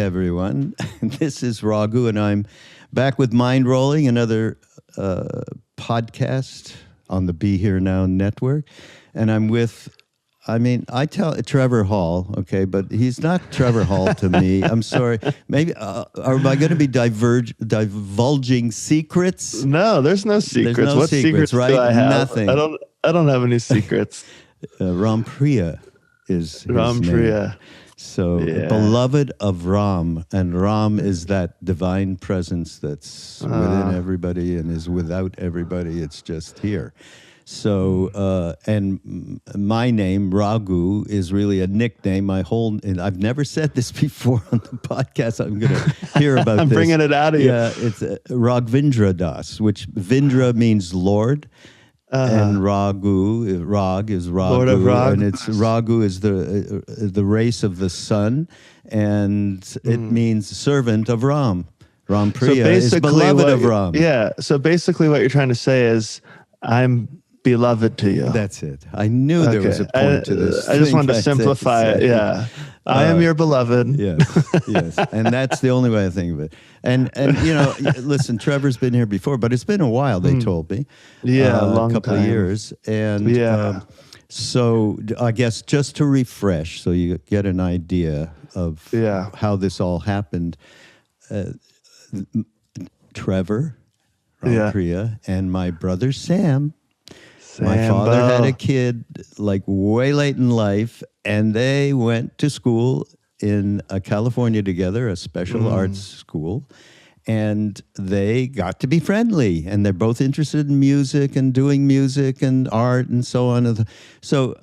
everyone. This is Raghu, and I'm back with Mindrolling, another podcast on the Be Here Now network. And I'm with, I tell Trevor Hall, okay, but he's not Trevor Hall to me. I'm sorry. Maybe, am I going to be divulging secrets? No, there's no secrets. There's no What secrets right? do I have? Nothing. I don't have any secrets. Rampriya is his Rampriya. name. So, beloved of Ram, and Ram is that divine presence that's within everybody and is without everybody. It's just here. So, and my name, Raghu, is really a nickname. And I've never said this before on the podcast. I'm going to hear about I'm this. bringing it out of you. Yeah, it's Raghavendra Das, which Vindra means Lord. And Raghu, Rag is Raghu, Lord of Rag. And it's Raghu is the race of the sun, and it means servant of Ram. Rampriya is beloved of Ram. Yeah. So basically, what you're trying to say is, I'm beloved to you. That's it. I knew there was a point to this. I just wanted to simplify it. Yeah. I am your beloved. Yes. And that's the only way I think of it. And listen, Trevor's been here before, but it's been a while, they told me. Yeah, a long couple time. of years. And so I guess just to refresh, so you get an idea of how this all happened, Trevor, Rampriya, and my brother Sam. My father had a kid like way late in life, and they went to school in California together, a special arts school, and they got to be friendly, and they're both interested in music and doing music and art and so on. So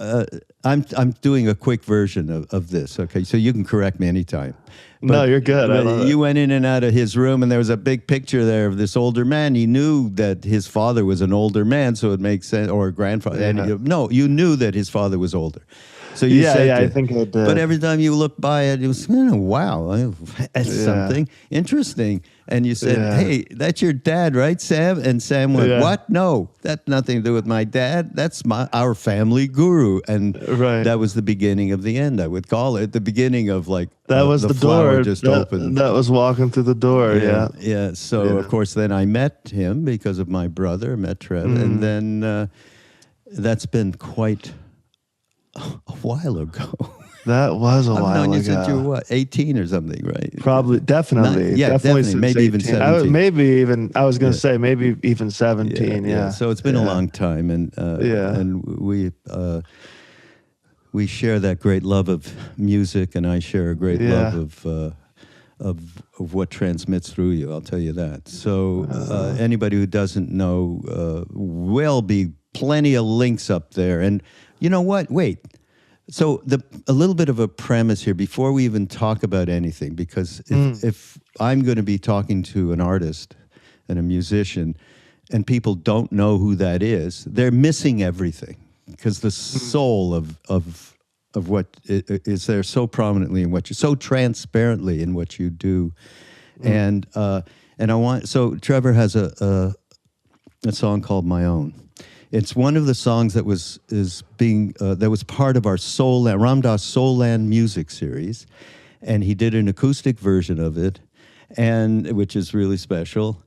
I'm doing a quick version of this, okay? So you can correct me anytime. No, you're good. I love you went in and out of his room, and there was a big picture there of this older man. He knew that his father was an older man, so it makes sense, or a grandfather. Yeah. And you knew that his father was older. So you said, I think I did. But every time you looked by it, it was, wow, that's something interesting. And you said, hey, that's your dad, right, Sam? And Sam went, what? No, that's nothing to do with my dad. That's our family guru. And that was the beginning of the end, I would call it. The beginning of that was the door just opened. That was walking through the door, Yeah. So, of course, then I met him because of my brother, met Trev. And then that's been quite a while ago. That was a while ago. I've known you since you were, what, 18 or something, right? Probably, definitely. Definitely. Maybe even 17. I was going to say, maybe even 17, yeah. So it's been a long time, and we share that great love of music, and I share a great love of what transmits through you, I'll tell you that. So anybody who doesn't know, will be plenty of links up there. And you know what? Wait. So a little bit of a premise here before we even talk about anything, because if I'm going to be talking to an artist and a musician and people don't know who that is, they're missing everything, because the soul of what is there so prominently in what you, so transparently in what you do. And I want, so Trevor has a song called My Own. It's one of the songs that was part of our Ram Dass Soul Land music series, and he did an acoustic version of it, and which is really special,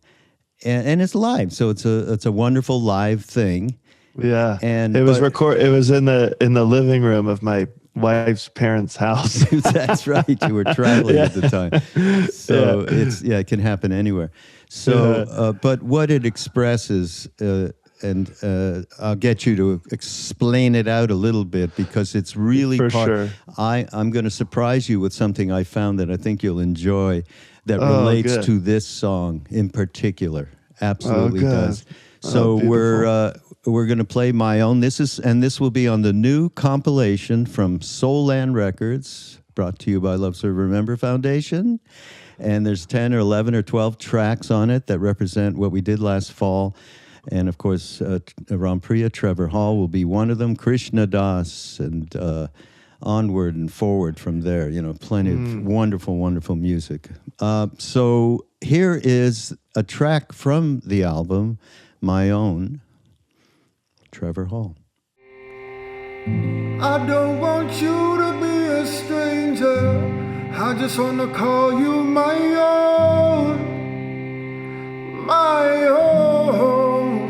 and it's live, so it's a wonderful live thing. Yeah, and it was It was in the living room of my wife's parents' house. That's right. You were traveling at the time, so it can happen anywhere. So, but what it expresses. And I'll get you to explain it out a little bit, because it's really sure. I'm going to surprise you with something I found that I think you'll enjoy that relates to this song in particular. Absolutely does. So we're going to play My Own. This will be on the new compilation from Soul Land Records, brought to you by Love Serve Remember Foundation. And there's 10 or 11 or 12 tracks on it that represent what we did last fall. And, of course, Rampriya Trevor Hall will be one of them, Krishna Das, and onward and forward from there. Plenty of wonderful, wonderful music. So here is a track from the album, My Own, Trevor Hall. I don't want you to be a stranger. I just wanna call you my own, my own.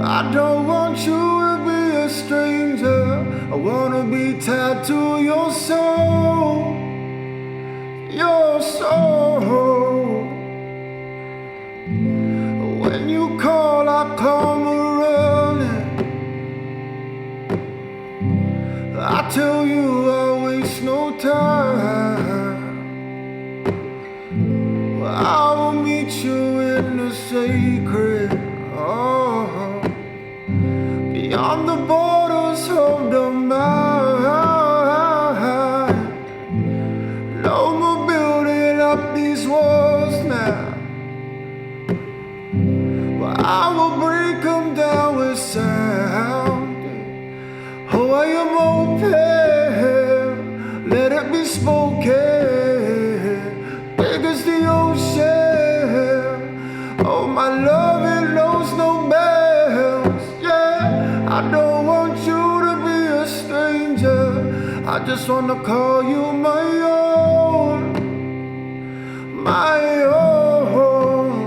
I don't want you to be a stranger. I wanna be tied to your soul, your soul. When you call, I come running. I tell you I waste no time. I will meet you in the sacred, oh, beyond the borders of the mind. No more building up these walls now. Well, I will break them down with sound. Oh, I am open, let it be spoken. Big as the ocean. Oh, my love, it knows no bounds. Yeah, I don't want you to be a stranger. I just wanna call you my own, my own.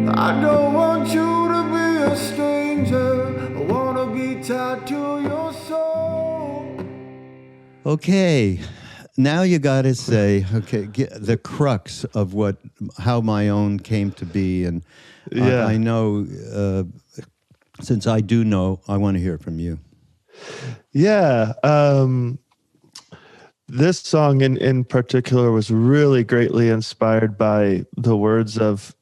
I don't want you to be a stranger. I wanna be tied to your soul. Okay, now you got to say, okay, the crux of how my own came to be, and I know, since I do know, I want to hear from you. Yeah, this song in particular was really greatly inspired by the words of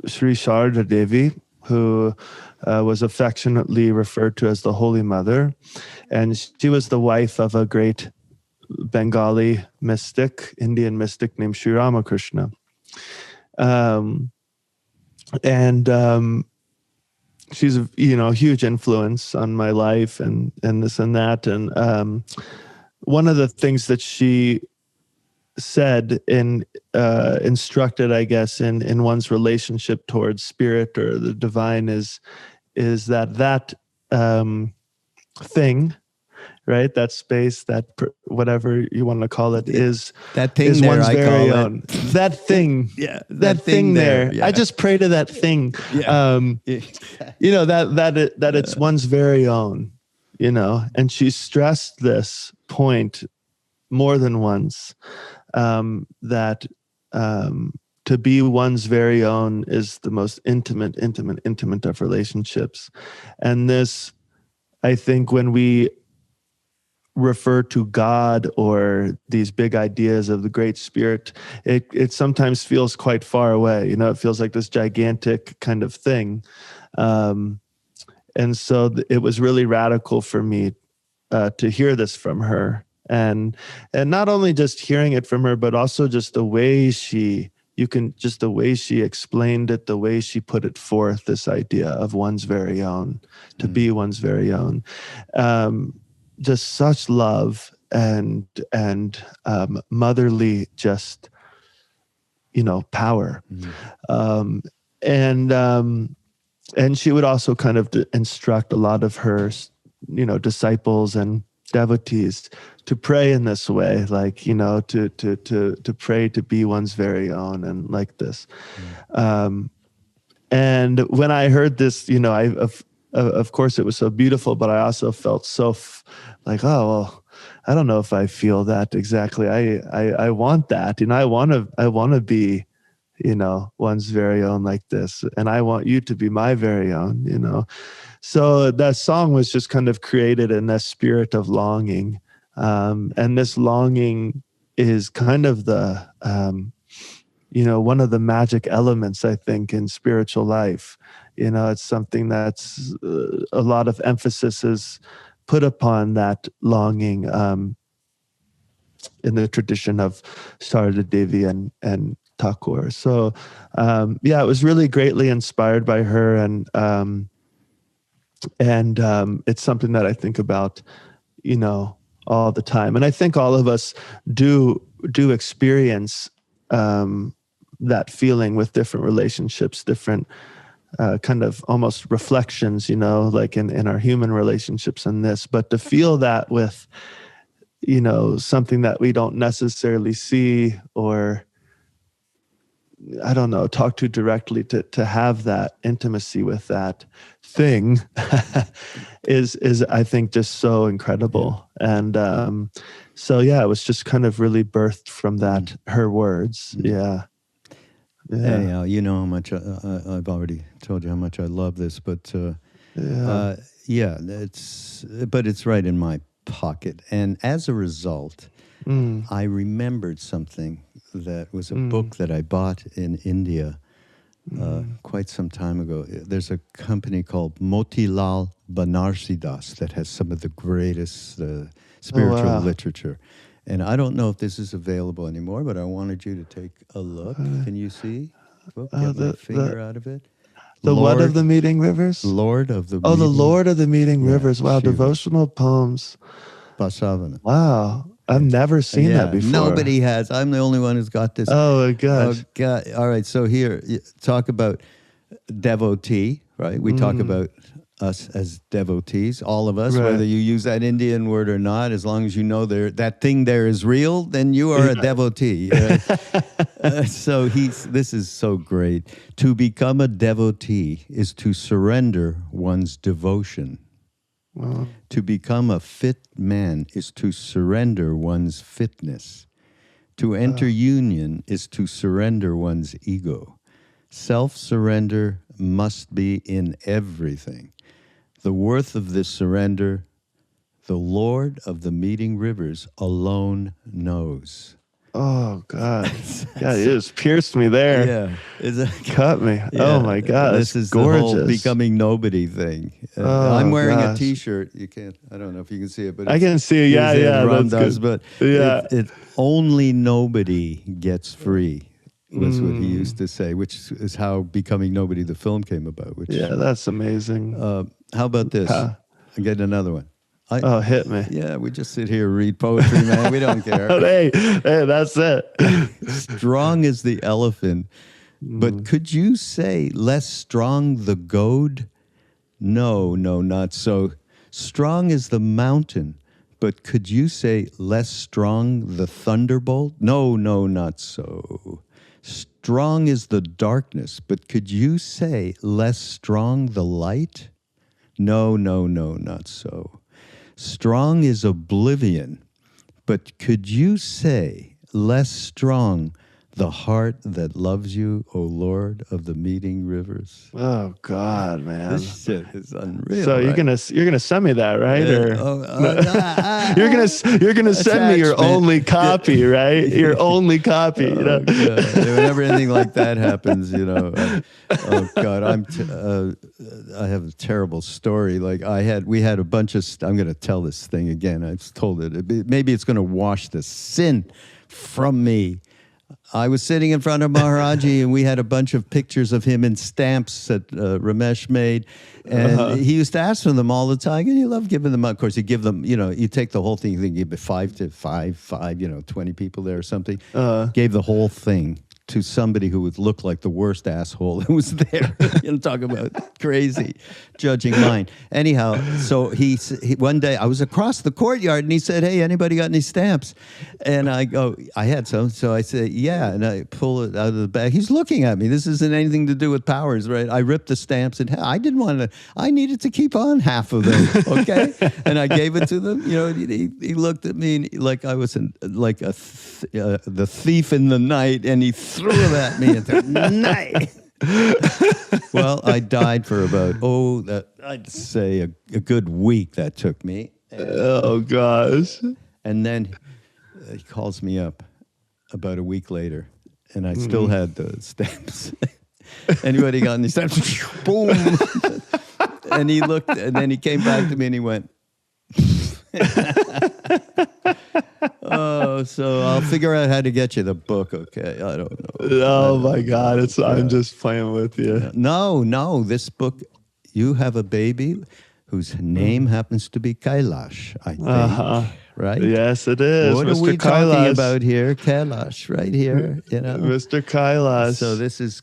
Sri Sharda Devi, who was affectionately referred to as the Holy Mother. And she was the wife of a great Bengali mystic, Indian mystic named Sri Ramakrishna. She's a huge influence on my life and this and that. And one of the things that she said instructed, I guess, in one's relationship towards spirit or the divine is that thing, right? That space, whatever you want to call it, is that thing is there, one's I very call own. That thing, yeah, that thing there. Yeah. I just pray to that thing. Yeah. That it's one's very own. And she stressed this point more than once, that to be one's very own is the most intimate of relationships. And this, I think, when we refer to God or these big ideas of the Great Spirit, it sometimes feels quite far away. It feels like this gigantic kind of thing. And so it was really radical for me to hear this from her. And not only just hearing it from her, but also just the way she explained it, the way she put it forth, this idea of one's very own, to be one's very own. Just such love and motherly, just, power. And she would also kind of instruct a lot of her, disciples and devotees to pray in this way, like, to pray to be one's very own and like this. And when I heard this, of course it was so beautiful, but I also felt so like, oh, well, I don't know if I feel that exactly. I want that. I want to be, one's very own like this. And I want you to be my very own, So that song was just kind of created in that spirit of longing. And this longing is kind of the, one of the magic elements, I think, in spiritual life. It's something that's a lot of emphasis is put upon that longing in the tradition of Sarada Devi and Thakur. So, it was really greatly inspired by her, and it's something that I think about, all the time. And I think all of us do experience that feeling with different relationships, different kind of almost reflections, like in our human relationships and this. But to feel that with something that we don't necessarily see or, I don't know, talk to directly, to have that intimacy with that thing is I think just so incredible. And so yeah, it was just kind of really birthed from that, her words. Yeah. Anyhow, you know how much I've already told you how much I love this, but it's right in my pocket. And as a result, I remembered something that was a book that I bought in India quite some time ago. There's a company called Motilal Banarsidass that has some of the greatest spiritual literature. And I don't know if this is available anymore, but I wanted you to take a look. Can you see? Get my finger out of it. The Lord, what of the Meeting Rivers? Lord of the the Lord of the Meeting Rivers. Wow, Shiva. Devotional poems. Basavana. Wow. I've never seen that before. Nobody has. I'm the only one who's got this. Oh, my gosh. Oh, God. All right, so here, talk about devotee, right? We talk about us as devotees, all of us, whether you use that Indian word or not, as long as you know that thing there is real, then you are a devotee. So this is so great. To become a devotee is to surrender one's devotion. Wow. To become a fit man is to surrender one's fitness. To enter union is to surrender one's ego. Self-surrender must be in everything. The worth of this surrender, the Lord of the Meeting Rivers alone knows. Oh, God. Yeah, it just pierced me there. Yeah. Cut me. Yeah. Oh, my God. This is gorgeous. The whole becoming nobody thing. I'm wearing a T-shirt. You can't, I don't know if you can see it, but I can see it. Yeah. Ram does, but it only nobody gets free. Was what he used to say, which is how Becoming Nobody, the film, came about. That's amazing. How about this? I'm getting another one. Hit me. Yeah, we just sit here, read poetry, man. We don't care. hey, that's it. Strong is the elephant, but could you say less strong the goad? No, not so. Strong is the mountain, but could you say less strong the thunderbolt? No, not so. Strong is the darkness, but could you say less strong the light? No, not so. Strong is oblivion, but could you say less strong the heart that loves you, O Lord of the Meeting Rivers? Oh God, man, this shit is unreal. So you're gonna send me that, right? You're gonna send me your only copy, right? Your only copy. Whenever anything like that happens, oh God, I have a terrible story. Like we had a bunch of. I'm gonna tell this thing again. I've told it. Maybe it's gonna wash the sin from me. I was sitting in front of Maharajji, and we had a bunch of pictures of him in stamps that Ramesh made. And he used to ask for them all the time. And he loved giving them. Of course, you give them, you take the whole thing, you think you give it 20 people there or something. Gave the whole thing to somebody who would look like the worst asshole that was there. Talk about crazy, judging mind. Anyhow, so he one day, I was across the courtyard, and he said, "Hey, anybody got any stamps?" And I go, "I had some." So I said, "Yeah," and I pull it out of the bag. He's looking at me. This isn't anything to do with powers, right? I ripped the stamps, and I didn't want to. I needed to keep on half of them, okay? And I gave it to them. He looked at me like I was the thief in the night, and he threw it at me at the night. Well, I died for about, I'd say a good week that took me. Oh, gosh. And then he calls me up about a week later, and I still had the stamps. Anybody got any stamps? Boom. And he looked, and then he came back to me, and he went, so I'll figure out how to get you the book, okay? I don't know. Oh, my God. I'm just playing with you. No. This book, you have a baby whose name happens to be Kailash, I think. Right? Yes, it is. What Mr. are we Kailash. talking about here? Kailash, right here. Mr. Kailash. So this is,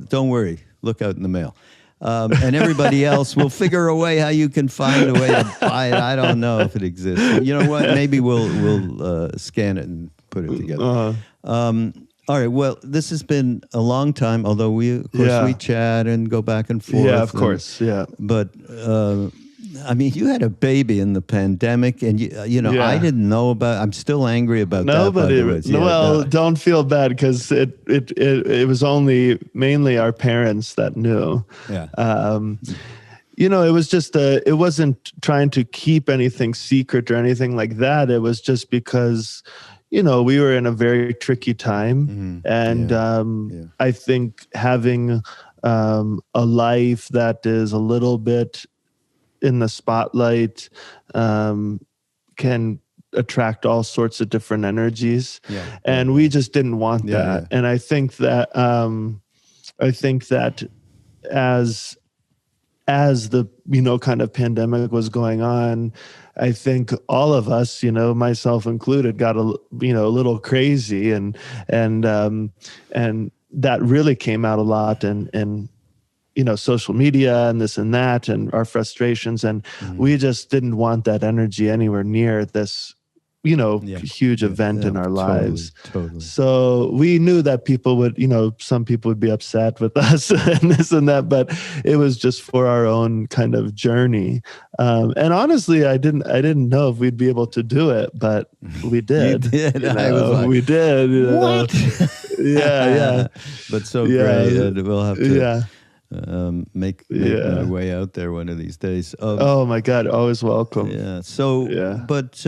don't worry. Look out in the mail. And everybody else will figure a way how you can find a way to buy it. I don't know if it exists. You know what? Maybe we'll scan it and put it together. All right. Well, this has been a long time, although we chat and go back and forth. Yeah, of course. Yeah. But, I mean, you had a baby in the pandemic, and I didn't know about. I'm still angry about that. Nobody. Don't feel bad because it was only mainly our parents that knew. Yeah. It was just it wasn't trying to keep anything secret or anything like that. It was just because, we were in a very tricky time, and I think having a life that is a little bit in the spotlight can attract all sorts of different energies, and we just didn't want that. And I think that as the kind of pandemic was going on, I think all of us, myself included, got a little crazy, and that really came out a lot, and social media and this and that, and our frustrations, and we just didn't want that energy anywhere near this huge event in our lives. Totally. So we knew that people would, some people would be upset with us and this and that, but it was just for our own kind of journey. And honestly, I didn't know if we'd be able to do it, but we did. You did. We did. What? Yeah. But so great. We'll have to make my way out there one of these days. Oh my God. Always welcome. Yeah. So, but,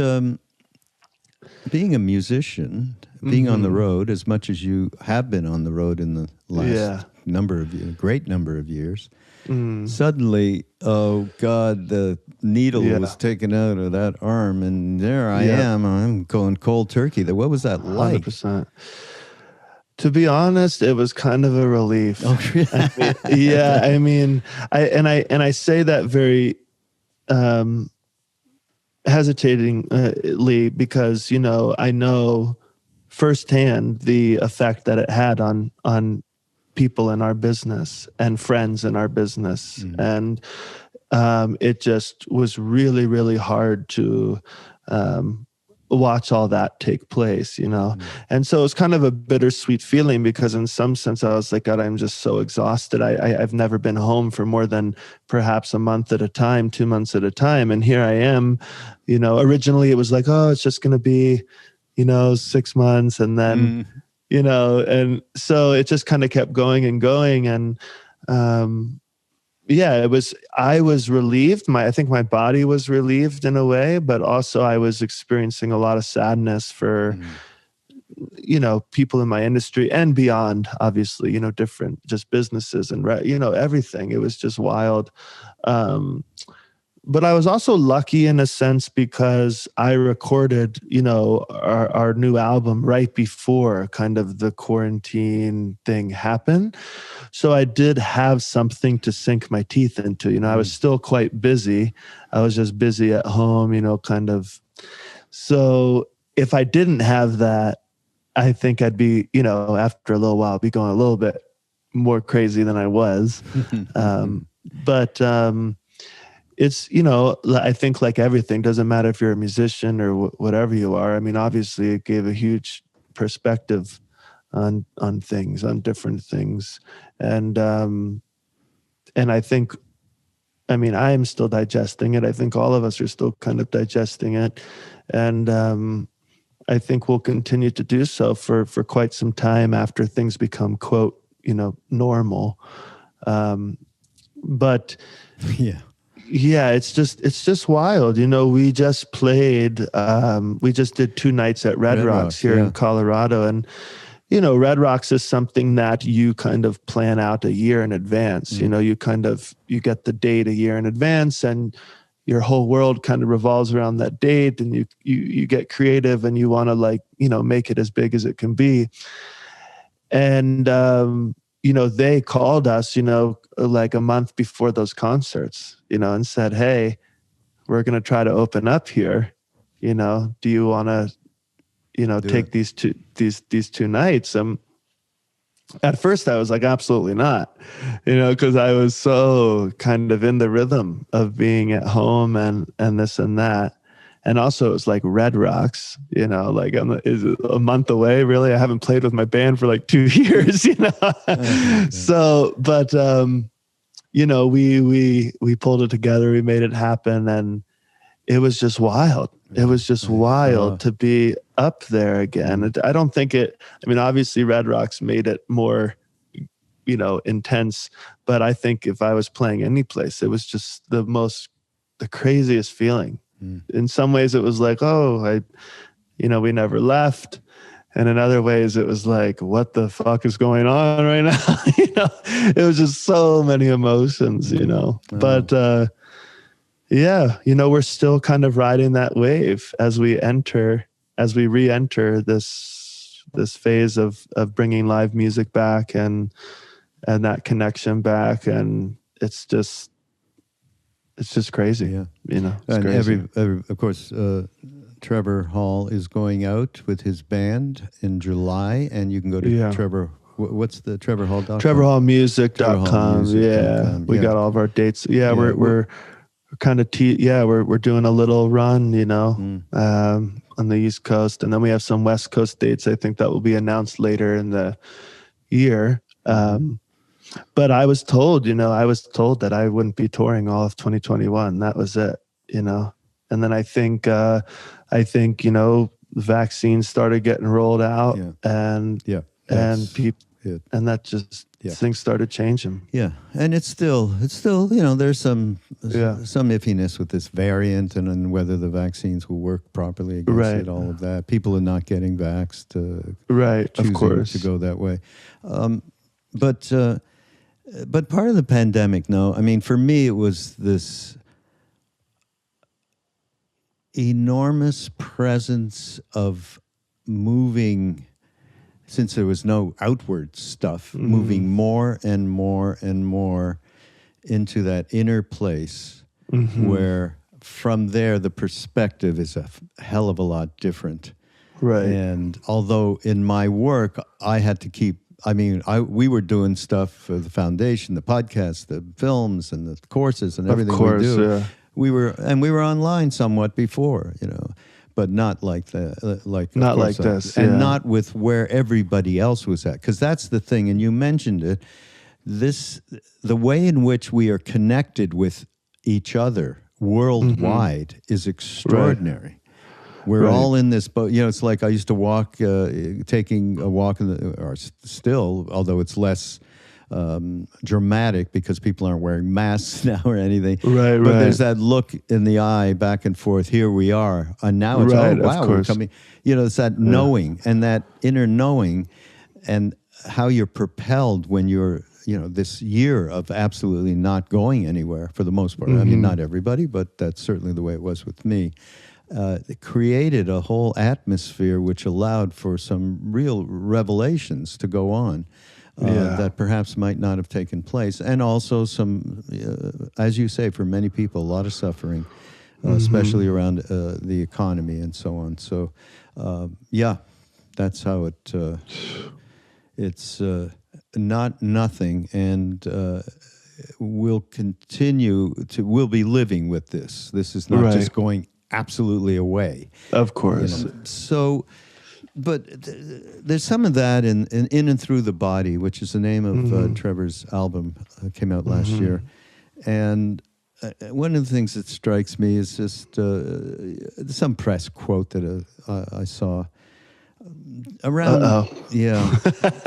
being a musician, being on the road, as much as you have been on the road in the last great number of years, suddenly, oh God, the needle was taken out of that arm, and there I am. I'm going cold turkey. What was that like? 100%. To be honest, it was kind of a relief. Oh, really? I say that very hesitatingly because I know firsthand the effect that it had on people in our business and friends in our business, and it just was really, really hard to watch all that take place, and so it's kind of a bittersweet feeling because in some sense I was like, God, I'm just so exhausted. I've never been home for more than perhaps a month at a time, 2 months at a time, and here I am. Originally it was like, oh, it's just going to be 6 months, and then and so it just kind of kept going and going, and I was relieved. I think my body was relieved in a way, but also I was experiencing a lot of sadness for, people in my industry and beyond, obviously, different just businesses and, everything. It was just wild. But I was also lucky in a sense because I recorded, our new album right before kind of the quarantine thing happened. So I did have something to sink my teeth into. I was still quite busy. I was just busy at home, kind of. So if I didn't have that, I think I'd be, after a little while, be going a little bit more crazy than I was. But it's, I think like everything, doesn't matter if you're a musician or whatever you are. I mean, obviously it gave a huge perspective on things, on different things. And I think, I mean, I am still digesting it. I think all of us are still kind of digesting it. And I think we'll continue to do so for quite some time after things become, quote, normal. But yeah, it's just wild. We just played, we just did 2 nights at Red Rocks here in Colorado. And, Red Rocks is something that you kind of plan out a year in advance. You get the date a year in advance, and your whole world kind of revolves around that date, and you get creative and you want to make it as big as it can be. And, they called us, like a month before those concerts, and said, hey, we're going to try to open up here. Do you want to, take these two nights? At first I was like, absolutely not, because I was so kind of in the rhythm of being at home and this and that. And also it's like Red Rocks, like is it a month away? Really? I haven't played with my band for like 2 years, So, but, we pulled it together, we made it happen, and it was just wild. It was just wild to be up there again. I don't think obviously Red Rocks made it more, intense, but I think if I was playing any place, it was just the craziest feeling. In some ways it was like, we never left. And in other ways it was like, what the fuck is going on right now? It was just so many emotions, but, we're still kind of riding that wave as we re-enter this phase of bringing live music back and that connection back. And it's just crazy. Yeah. It's crazy. Of course, Trevor Hall is going out with his band in July, and you can go to Trevor. What's the TrevorHall.com? TrevorHallmusic.com. Yeah. We got all of our dates. Yeah. We're kind of we're doing a little run, on the East Coast, and then we have some West Coast dates. I think that will be announced later in the year. But I was told that I wouldn't be touring all of 2021. That was it, and then I think the vaccines started getting rolled out, and people, and that just things started changing. Yeah, and it's still there's some iffiness with this variant and whether the vaccines will work properly against it. All of that, people are not getting vaxxed. Of course, to go that way, but part of the pandemic, for me, it was this enormous presence of moving, since there was no outward stuff, moving more and more and more into that inner place where from there the perspective is a hell of a lot different. Right. And although in my work I had to keep, we were doing stuff for the foundation, the podcast, the films, and the courses, and everything we do. Yeah. We were online somewhat before, but not like that, not like this, and not with where everybody else was at. Because that's the thing, and you mentioned it. The way in which we are connected with each other worldwide is extraordinary. Right. We're all in this boat. It's like I used to walk, taking a walk or still, although it's less dramatic because people aren't wearing masks now or anything. Right. But there's that look in the eye back and forth. Here we are, and now it's wow, we're coming. It's that knowing and that inner knowing, and how you're propelled when you're this year of absolutely not going anywhere for the most part. Not everybody, but that's certainly the way it was with me. It created a whole atmosphere which allowed for some real revelations to go on that perhaps might not have taken place. And also some, as you say, for many people, a lot of suffering, especially around the economy and so on. So, that's how it's not nothing, and we'll be living with this. This is not just going absolutely away. Of course. So, but there's some of that in and through the body, which is the name of Trevor's album, came out last year. And one of the things that strikes me is just some press quote that I saw around. Yeah.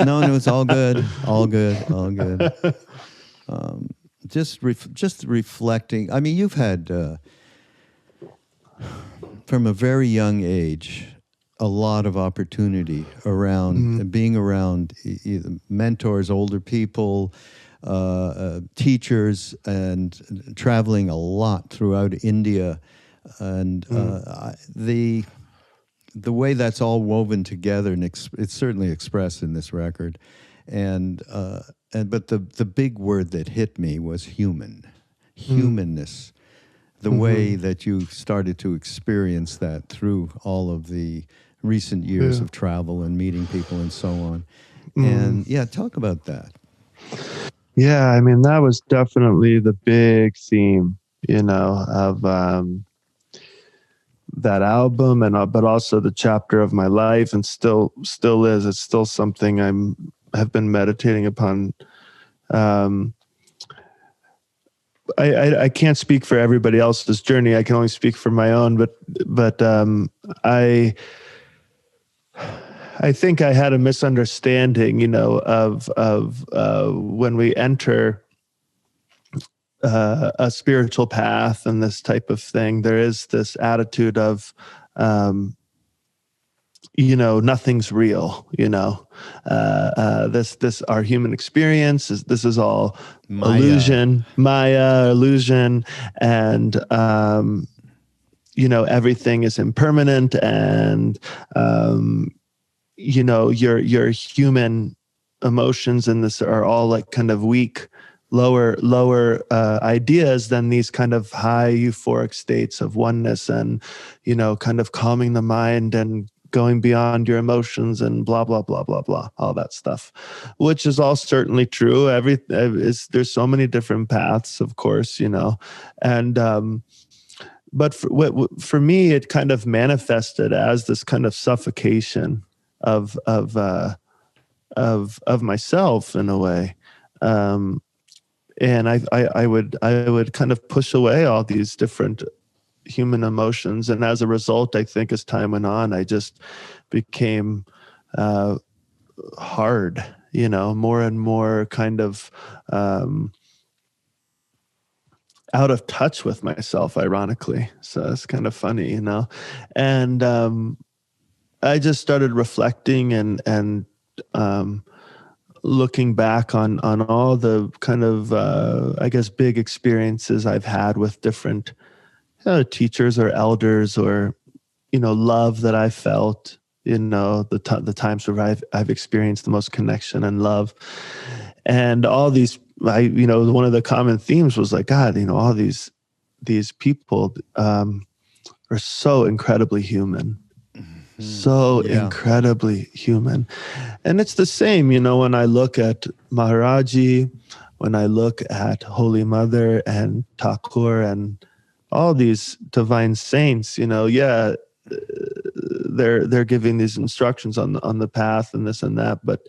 No, it's all good. All good. Just reflecting. You've had from a very young age a lot of opportunity around being around mentors, older people, teachers, and traveling a lot throughout India, and the way that's all woven together, and it's certainly expressed in this record, but the big word that hit me was humanness. The way that you started to experience that through all of the recent years of travel and meeting people and so on. And yeah, talk about that. Yeah, I mean, that was definitely the big theme, of that album, and but also the chapter of my life, and still is. It's still something have been meditating upon. I can't speak for everybody else's journey. I can only speak for my own. But I think I had a misunderstanding, of when we enter a spiritual path and this type of thing. There is this attitude of, nothing's real. This our human experience this is all illusion, Maya, illusion, and everything is impermanent, and your human emotions in this are all like kind of weak, lower ideas than these kind of high euphoric states of oneness, and kind of calming the mind and going beyond your emotions and blah blah blah blah blah, all that stuff, which is all certainly true. There's so many different paths, of course, and but for me, it kind of manifested as this kind of suffocation of myself in a way, and I would kind of push away all these different human emotions, and as a result, I think as time went on, I just became hard, more and more kind of out of touch with myself, ironically. So it's kind of funny, and I just started reflecting and looking back on all the kind of I guess big experiences I've had with different teachers or elders, or love that I felt, the times where I've experienced the most connection and love, and all these. One of the common themes was like, God, all these people are so incredibly human. So incredibly human. And it's the same, when I look at Maharajji, when I look at Holy Mother and Thakur and all these divine saints, they're giving these instructions on the path and this and that, but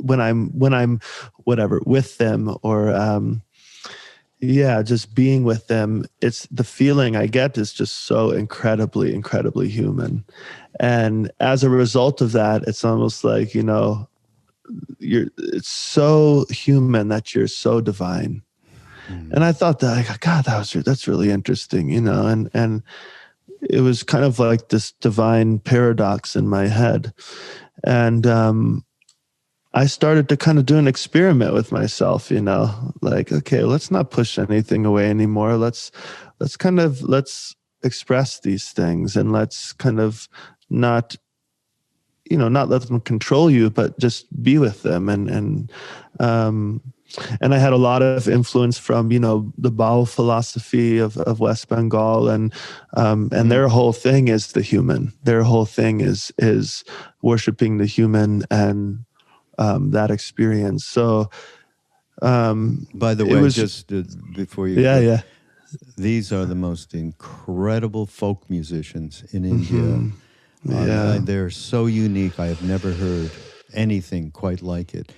when I'm whatever with them, or just being with them, it's the feeling I get is just so incredibly, incredibly human. And as a result of that, it's almost like, it's so human that you're so divine. And I thought that, God, that's really interesting, and it was kind of like this divine paradox in my head. And I started to kind of do an experiment with myself, like, okay, let's not push anything away anymore. Let's express these things, and let's kind of not let them control you, but just be with them. And I had a lot of influence from, the Baul philosophy of West Bengal, and their whole thing is the human. Their whole thing is worshiping the human and that experience. So, by the way, just before you, these are the most incredible folk musicians in India. They're so unique. I have never heard anything quite like it.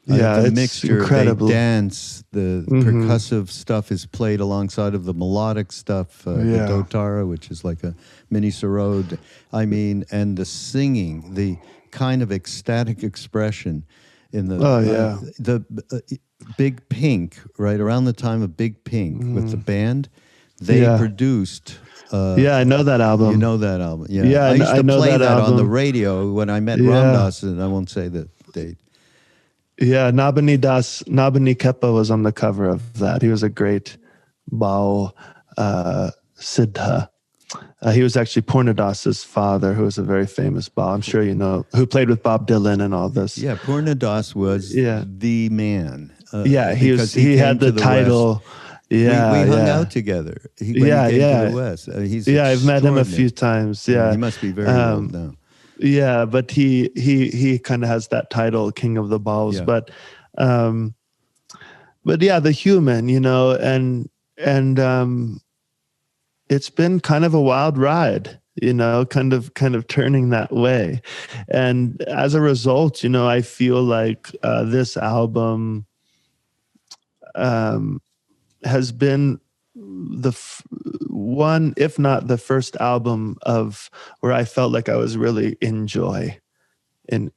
The mixture, incredible. They dance, the percussive stuff is played alongside of the melodic stuff, the dotara, which is like a mini sarod. And the singing, the kind of ecstatic expression in the Big Pink, right around the time of Big Pink with the band, they produced. I know that album. You know that album, yeah. I used to play that on the radio when I met Ramdas, and I won't say the date. Yeah, Nabani Kepa was on the cover of that. He was a great Baul Siddha. He was actually Purnadas' father, who was a very famous Baul. I'm sure you know, who played with Bob Dylan and all this. Yeah, Purnadas was the man. He had the title. West. We hung out together. When he came to the West. He's I've met him a few times. Yeah, he must be very old now. Yeah, but he kind of has that title, King of the Balls. Yeah. But yeah, the human, and it's been kind of a wild ride, kind of turning that way. And as a result, I feel like this album has been one, if not the first album of where I felt like I was really in joy, in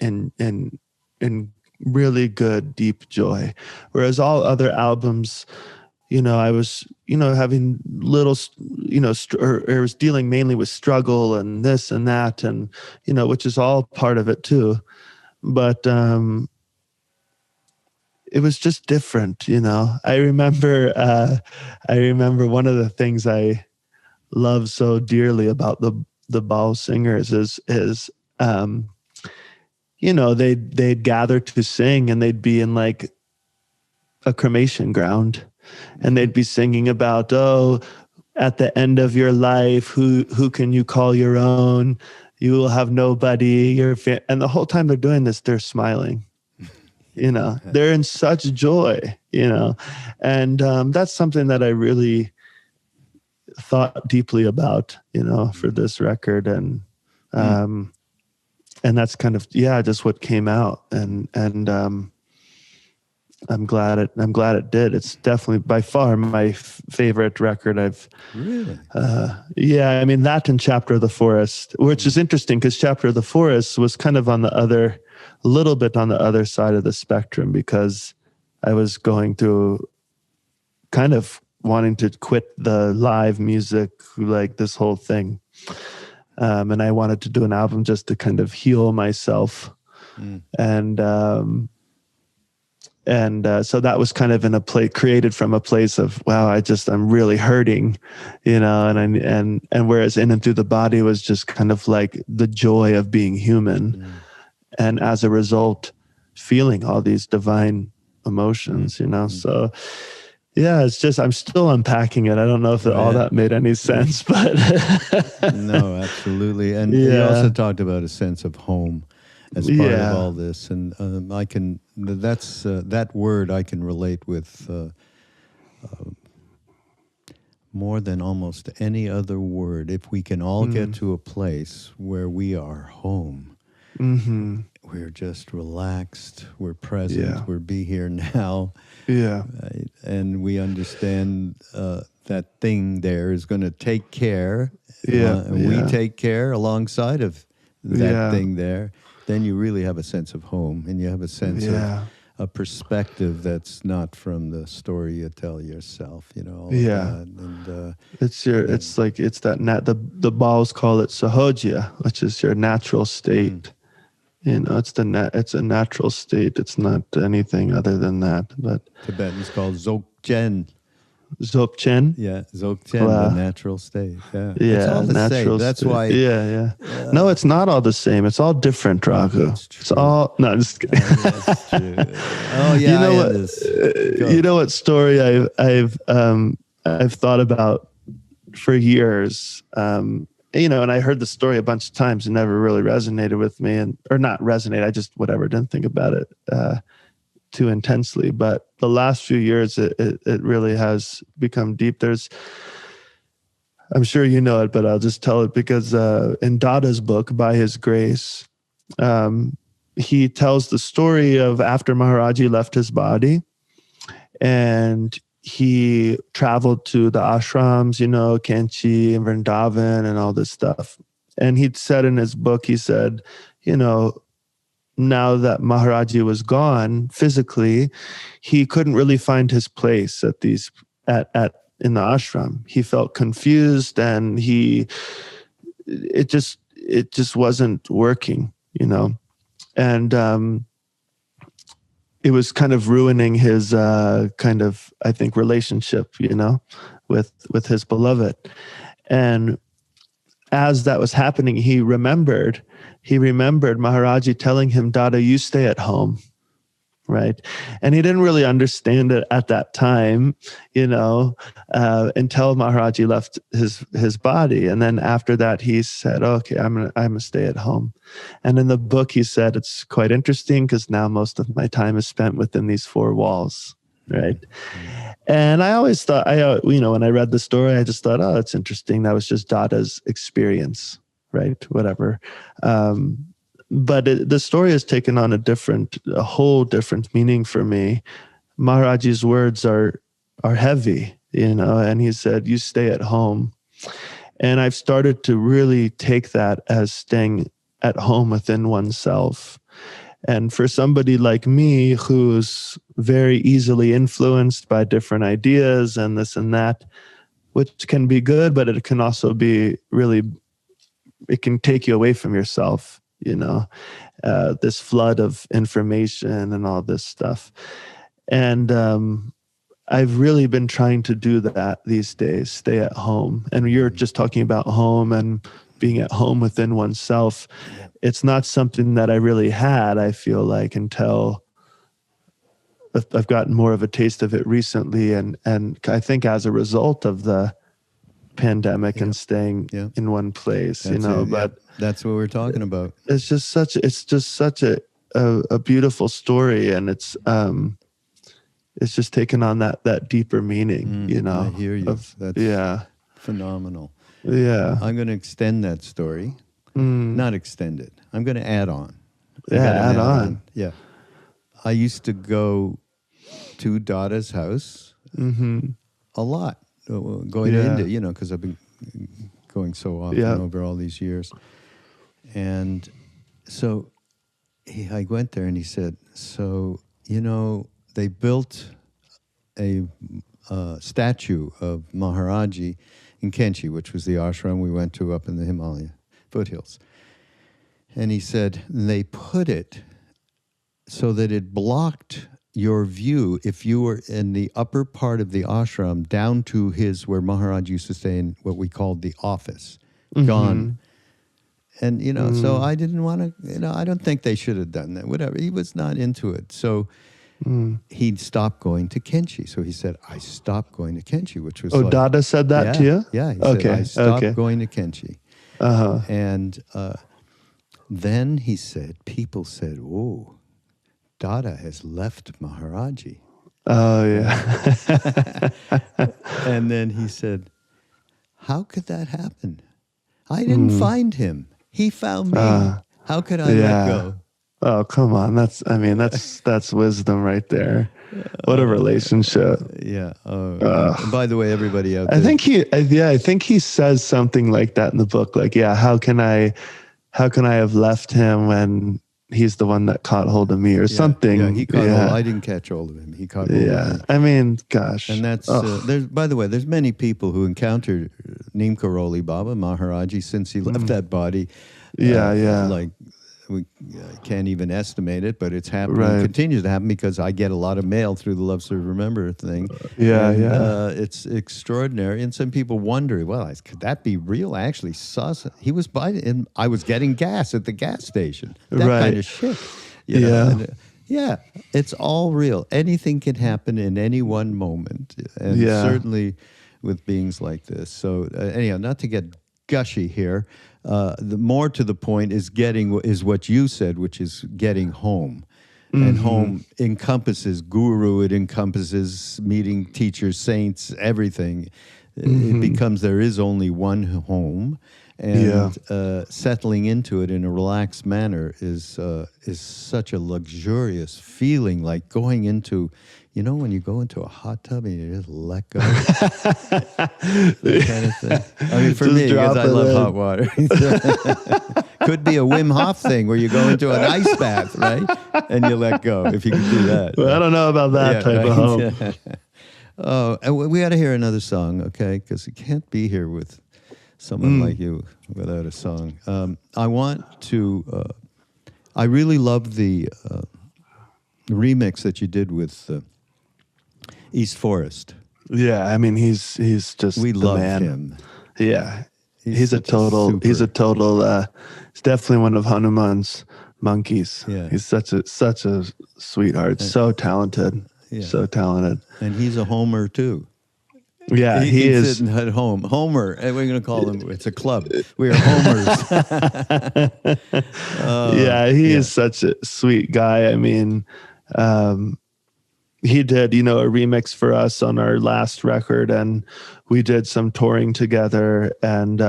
really good, deep joy. Whereas all other albums, I was, having little, or I was dealing mainly with struggle and this and that, and, which is all part of it too. But it was just different, I remember one of the things I love so dearly about the Baal singers is they'd gather to sing, and they'd be in like a cremation ground, and they'd be singing about, at the end of your life, who can you call your own? You will have nobody. And the whole time they're doing this, they're smiling. They're in such joy. And that's something that I really thought deeply about, for this record, and that's kind of just what came out, and I'm glad it did. It's definitely by far my favorite record I've really. I mean, that and Chapter of the Forest, which is interesting because Chapter of the Forest was kind of a little bit on the other side of the spectrum, because I was going through kind of wanting to quit the live music, like this whole thing. And I wanted to do an album just to kind of heal myself. And so that was kind of in a place created from a place of, wow, I'm really hurting, and whereas In and Through the Body was just kind of like the joy of being human. And as a result, feeling all these divine emotions, so yeah, it's just, I'm still unpacking it. I don't know if all that made any sense, but no, absolutely. And he also talked about a sense of home as part of all this, and that word I can relate with more than almost any other word. If we can all get to a place where we are home, we're just relaxed, we're present, we're be here now, right? And we understand that thing there is going to take care, and we take care alongside of that thing there. Then you really have a sense of home, and you have a sense of a perspective that's not from the story you tell yourself, all of that. And the Baals call it sahoja, which is your natural state. It's a natural state. It's not anything other than that. But Tibetan's called Dzogchen. Dzogchen? Yeah, Dzogchen, the natural state. Yeah, it's all the natural same. That's state. why. No, it's not all the same. It's all different, Raghu. It's all. No, I'm just kidding. That's true. Oh yeah, you know what story I've thought about for years. And I heard the story a bunch of times and never really resonated with me, or not resonate. I just didn't think about it too intensely. But the last few years, it really has become deep. I'm sure you know it, but I'll just tell it because in Dada's book, By His Grace, he tells the story of after Maharajji left his body, and he traveled to the ashrams, Kanchi and Vrindavan and all this stuff. And he'd said in his book, he said, now that Maharajji was gone physically, he couldn't really find his place in the ashram. He felt confused, and it just wasn't working, and it was kind of ruining his I think relationship, with his beloved. And as that was happening, he remembered Maharajji telling him, Dada, you stay at home, right? And he didn't really understand it at that time, until Maharajji left his body. And then after that, he said, okay, I'm gonna stay at home. And in the book, he said, it's quite interesting because now most of my time is spent within these four walls, right? And I always thought, when I read the story, I just thought, oh, that's interesting. That was just Dada's experience, right? Whatever. But the story has taken on a whole different meaning for me. Maharajji's words are heavy, and he said, you stay at home. And I've started to really take that as staying at home within oneself. And for somebody like me, who's very easily influenced by different ideas and this and that, which can be good, but it can also be it can take you away from yourself, this flood of information and all this stuff. And I've really been trying to do that these days, stay at home. And you're just talking about home and being at home within oneself. It's not something that I really had, I feel like, until I've gotten more of a taste of it recently. And I think as a result of the pandemic and staying in one place, but that's what we're talking about. It's just such a beautiful story. And it's just taken on that deeper meaning, I hear you. That's phenomenal. Yeah. I'm going to extend that story. Not extend it. I'm going to add on. Add on. Yeah. I used to go to Dada's house a lot, going to India, because I've been going so often over all these years. And so I went there and he said, they built a statue of Maharajji in Kenchi, which was the ashram we went to up in the Himalaya foothills. And he said, they put it so that it blocked your view if you were in the upper part of the ashram down to where Maharaj used to stay in what we called the office, gone. And, so I didn't want to, I don't think they should have done that, whatever. He was not into it. So he'd stopped going to Kenchi. So he said, I stopped going to Kenchi, which was Dada said that to you? Yeah, he said, I stopped going to Kenchi. And then he said, people said, oh, Dada has left Maharajji. Oh, yeah. And then he said, how could that happen? I didn't find him. He found me. How could I let go? Oh, come on. That's wisdom right there. What a relationship. Yeah. By the way, everybody out there. I think he says something like that in the book. Like, how can I have left him when he's the one that caught hold of me or something? Yeah, he caught hold. I didn't catch hold of him. He caught hold of me. I mean, gosh. And that's, by the way, there's many people who encountered Neem Karoli Baba, Maharajji, since he left that body. Like, we can't even estimate it, but it's happening. It continues to happen because I get a lot of mail through the Love Serve Remember thing. It's extraordinary. And some people wonder, well, could that be real? I actually saw he was and I was getting gas at the gas station. That kind of shit. It's all real. Anything can happen in any one moment. And certainly with beings like this. So anyhow, not to get gushy here. The more to the point is what you said, which is getting home. And home encompasses guru, it encompasses meeting teachers, saints, everything. It becomes there is only one home, and settling into it in a relaxed manner is such a luxurious feeling, like going into, when you go into a hot tub and you just let go, that kind of thing. I mean, for me, because I love hot water. Could be a Wim Hof thing where you go into an ice bath, right? And you let go, if you can do that. Well, I don't know about that type of home. Oh, and we got to hear another song, okay? Because you can't be here with someone like you without a song. I want to, I really love the remix that you did with East Forest. Yeah, I mean, he's just we the love man. him. Yeah, he's a total. He's definitely one of Hanuman's monkeys. Yeah. He's such a sweetheart. So talented. Yeah. So talented. And he's a homer too. Yeah, he he can is. sit at home. Homer, and we're going to call him. It's a club. We are homers. Yeah, he is such a sweet guy. I mean, he did, a remix for us on our last record, and we did some touring together. And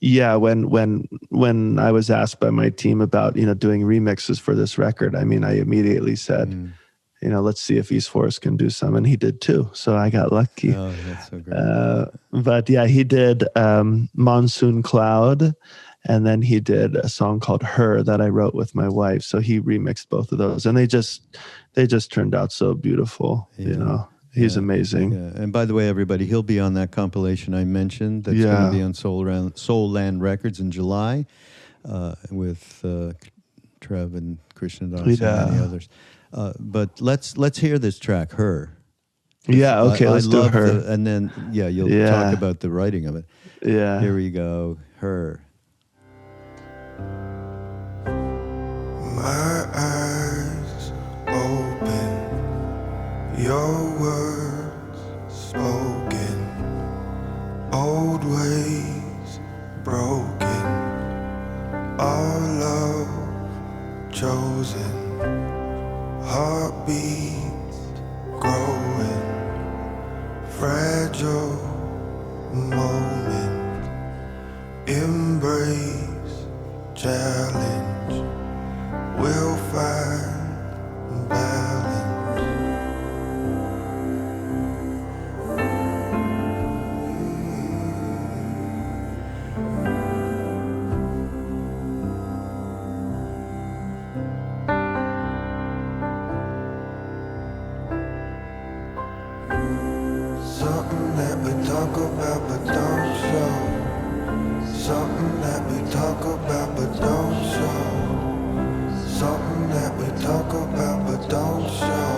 when I was asked by my team about doing remixes for this record, I mean, I immediately said, let's see if East Forest can do some, and he did too. So I got lucky. Oh, that's so great. But yeah, he did Monsoon Cloud, and then he did a song called Her that I wrote with my wife. So he remixed both of those, and they just turned out so beautiful. Yeah. He's amazing. Yeah. And by the way, everybody, he'll be on that compilation I mentioned that's going to be on Soul Land Records in July with Trev and Krishnadas and many others. But let's hear this track, Her. Yeah, okay, let's do Her. And then, you'll talk about the writing of it. Yeah. Here we go, Her. My eyes open, your words spoken, old ways broken, our love chosen, heartbeats growing, fragile moment, embrace challenge, we'll find balance. Something that we talk about but don't show. Something that we talk about but don't show. Something that we talk about but don't show.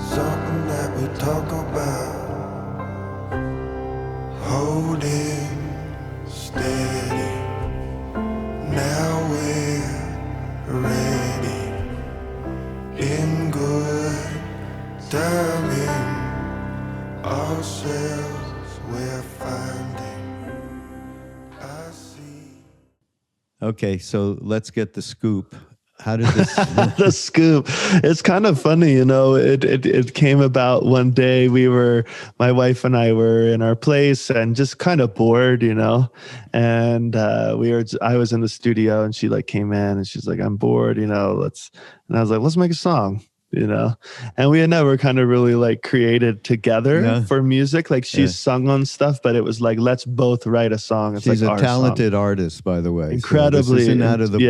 Something that we talk about. Holding steady. Now we're ready. In good timing. Ourselves we're finding. I see. Okay, so let's get the scoop. How did this? The scoop. It's kind of funny, it came about one day. My wife and I were in our place and just kind of bored, and I was in the studio and she came in and she's like, I'm bored, and I was like, let's make a song. And we had never kind of really created together for music. She's sung on stuff, but it was let's both write a song. It's She's a our talented song. artist, by the way. Incredibly, so this isn't out of the blue.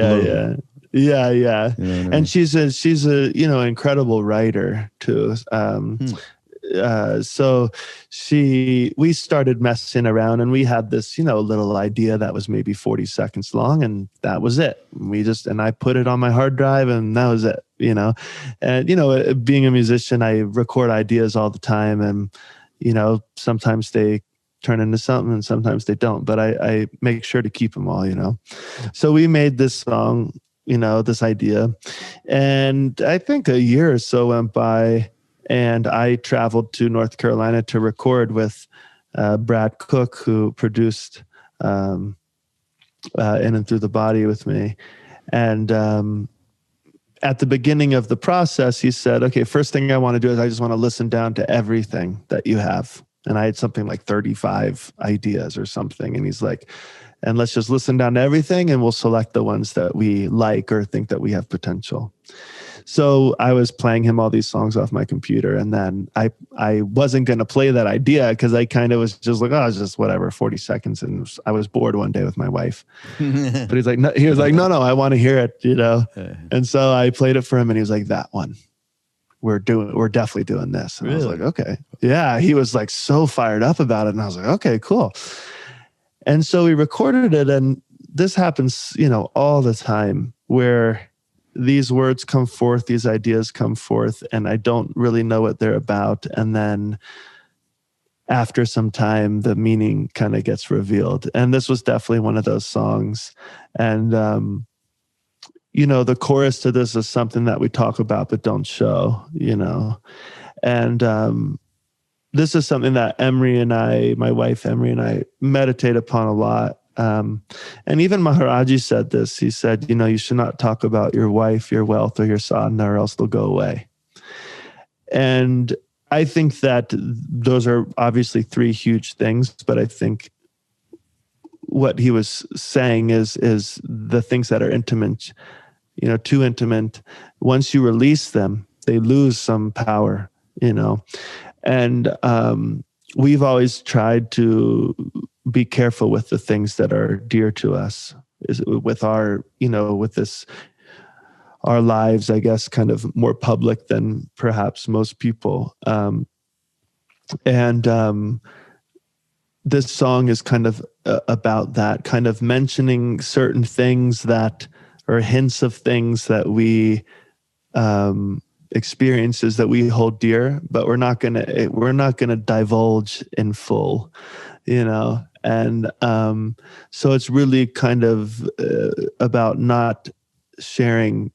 Yeah. You know what I mean? And she's a incredible writer too. So we started messing around and we had this, little idea that was maybe 40 seconds long, and that was it. And I put it on my hard drive and that was it, and, being a musician, I record ideas all the time, and, sometimes they turn into something and sometimes they don't, but I make sure to keep them all, So we made this song, this idea, and I think a year or so went by. And I traveled to North Carolina to record with Brad Cook, who produced In and Through the Body with me. And at the beginning of the process, he said, okay, first thing I want to do is I just want to listen down to everything that you have. And I had something like 35 ideas or something. And he's like, and let's just listen down to everything and we'll select the ones that we like or think that we have potential. So I was playing him all these songs off my computer, and then I wasn't going to play that idea because I kind of was just like, oh, it's just whatever, 40 seconds. And I was bored one day with my wife. But he's like, no, no, I want to hear it, And so I played it for him, and he was like, that one. We're definitely doing this. And really? I was like, okay. Yeah, he was so fired up about it. And I was like, okay, cool. And so we recorded it, and this happens, all the time where these words come forth, these ideas come forth, and I don't really know what they're about. And then after some time, the meaning kind of gets revealed. And this was definitely one of those songs. And the chorus to this is something that we talk about but don't show, and this is something that my wife Emery and I meditate upon a lot. And even Maharajji said this. He said, you should not talk about your wife, your wealth, or your sadhana, or else they'll go away. And I think that those are obviously three huge things, but I think what he was saying is the things that are intimate, too intimate. Once you release them, they lose some power, and we've always tried to be careful with the things that are dear to us, with our, with this, our lives, I guess, kind of more public than perhaps most people. This song is kind of about that, kind of mentioning certain things that, or hints of things that we, experiences that we hold dear, but we're not gonna divulge in full, And so it's really kind of about not sharing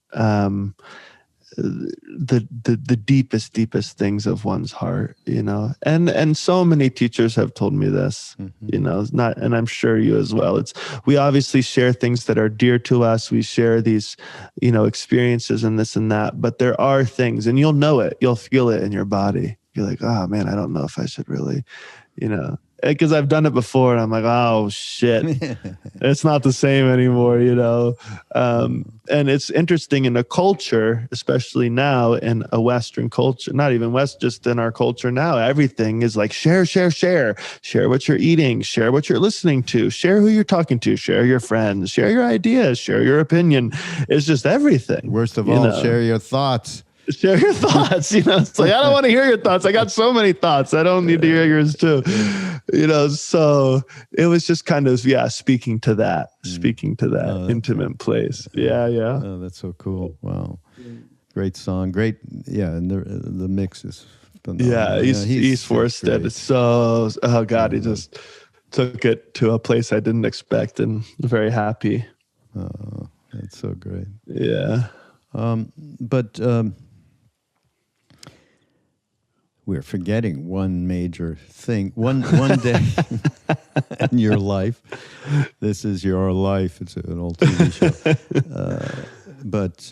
the deepest things of one's heart, and so many teachers have told me this, and I'm sure you as well. We obviously share things that are dear to us. We share these, experiences and this and that, but there are things, and you'll know it, you'll feel it in your body. You're like, oh man, I don't know if I should really, because I've done it before and I'm like, oh shit, it's not the same anymore, and it's interesting in a culture, especially now in a Western culture, not even West, just in our culture now, everything is like share what you're eating, share what you're listening to, share who you're talking to, share your friends, share your ideas, share your opinion. It's just everything. Worst of all, share your thoughts. Share your thoughts. It's like, I don't want to hear your thoughts. I got so many thoughts. I don't need to hear yours too. So it was just kind of, speaking to that intimate place. Yeah. Oh, that's so cool. Wow. Great song. Great. Yeah. And the mix is phenomenal. Yeah. East Forest did it. So, oh God, he just took it to a place I didn't expect, and very happy. Oh, that's so great. Yeah. But we're forgetting one major thing. One day in your life. This is your life. It's an old TV show. But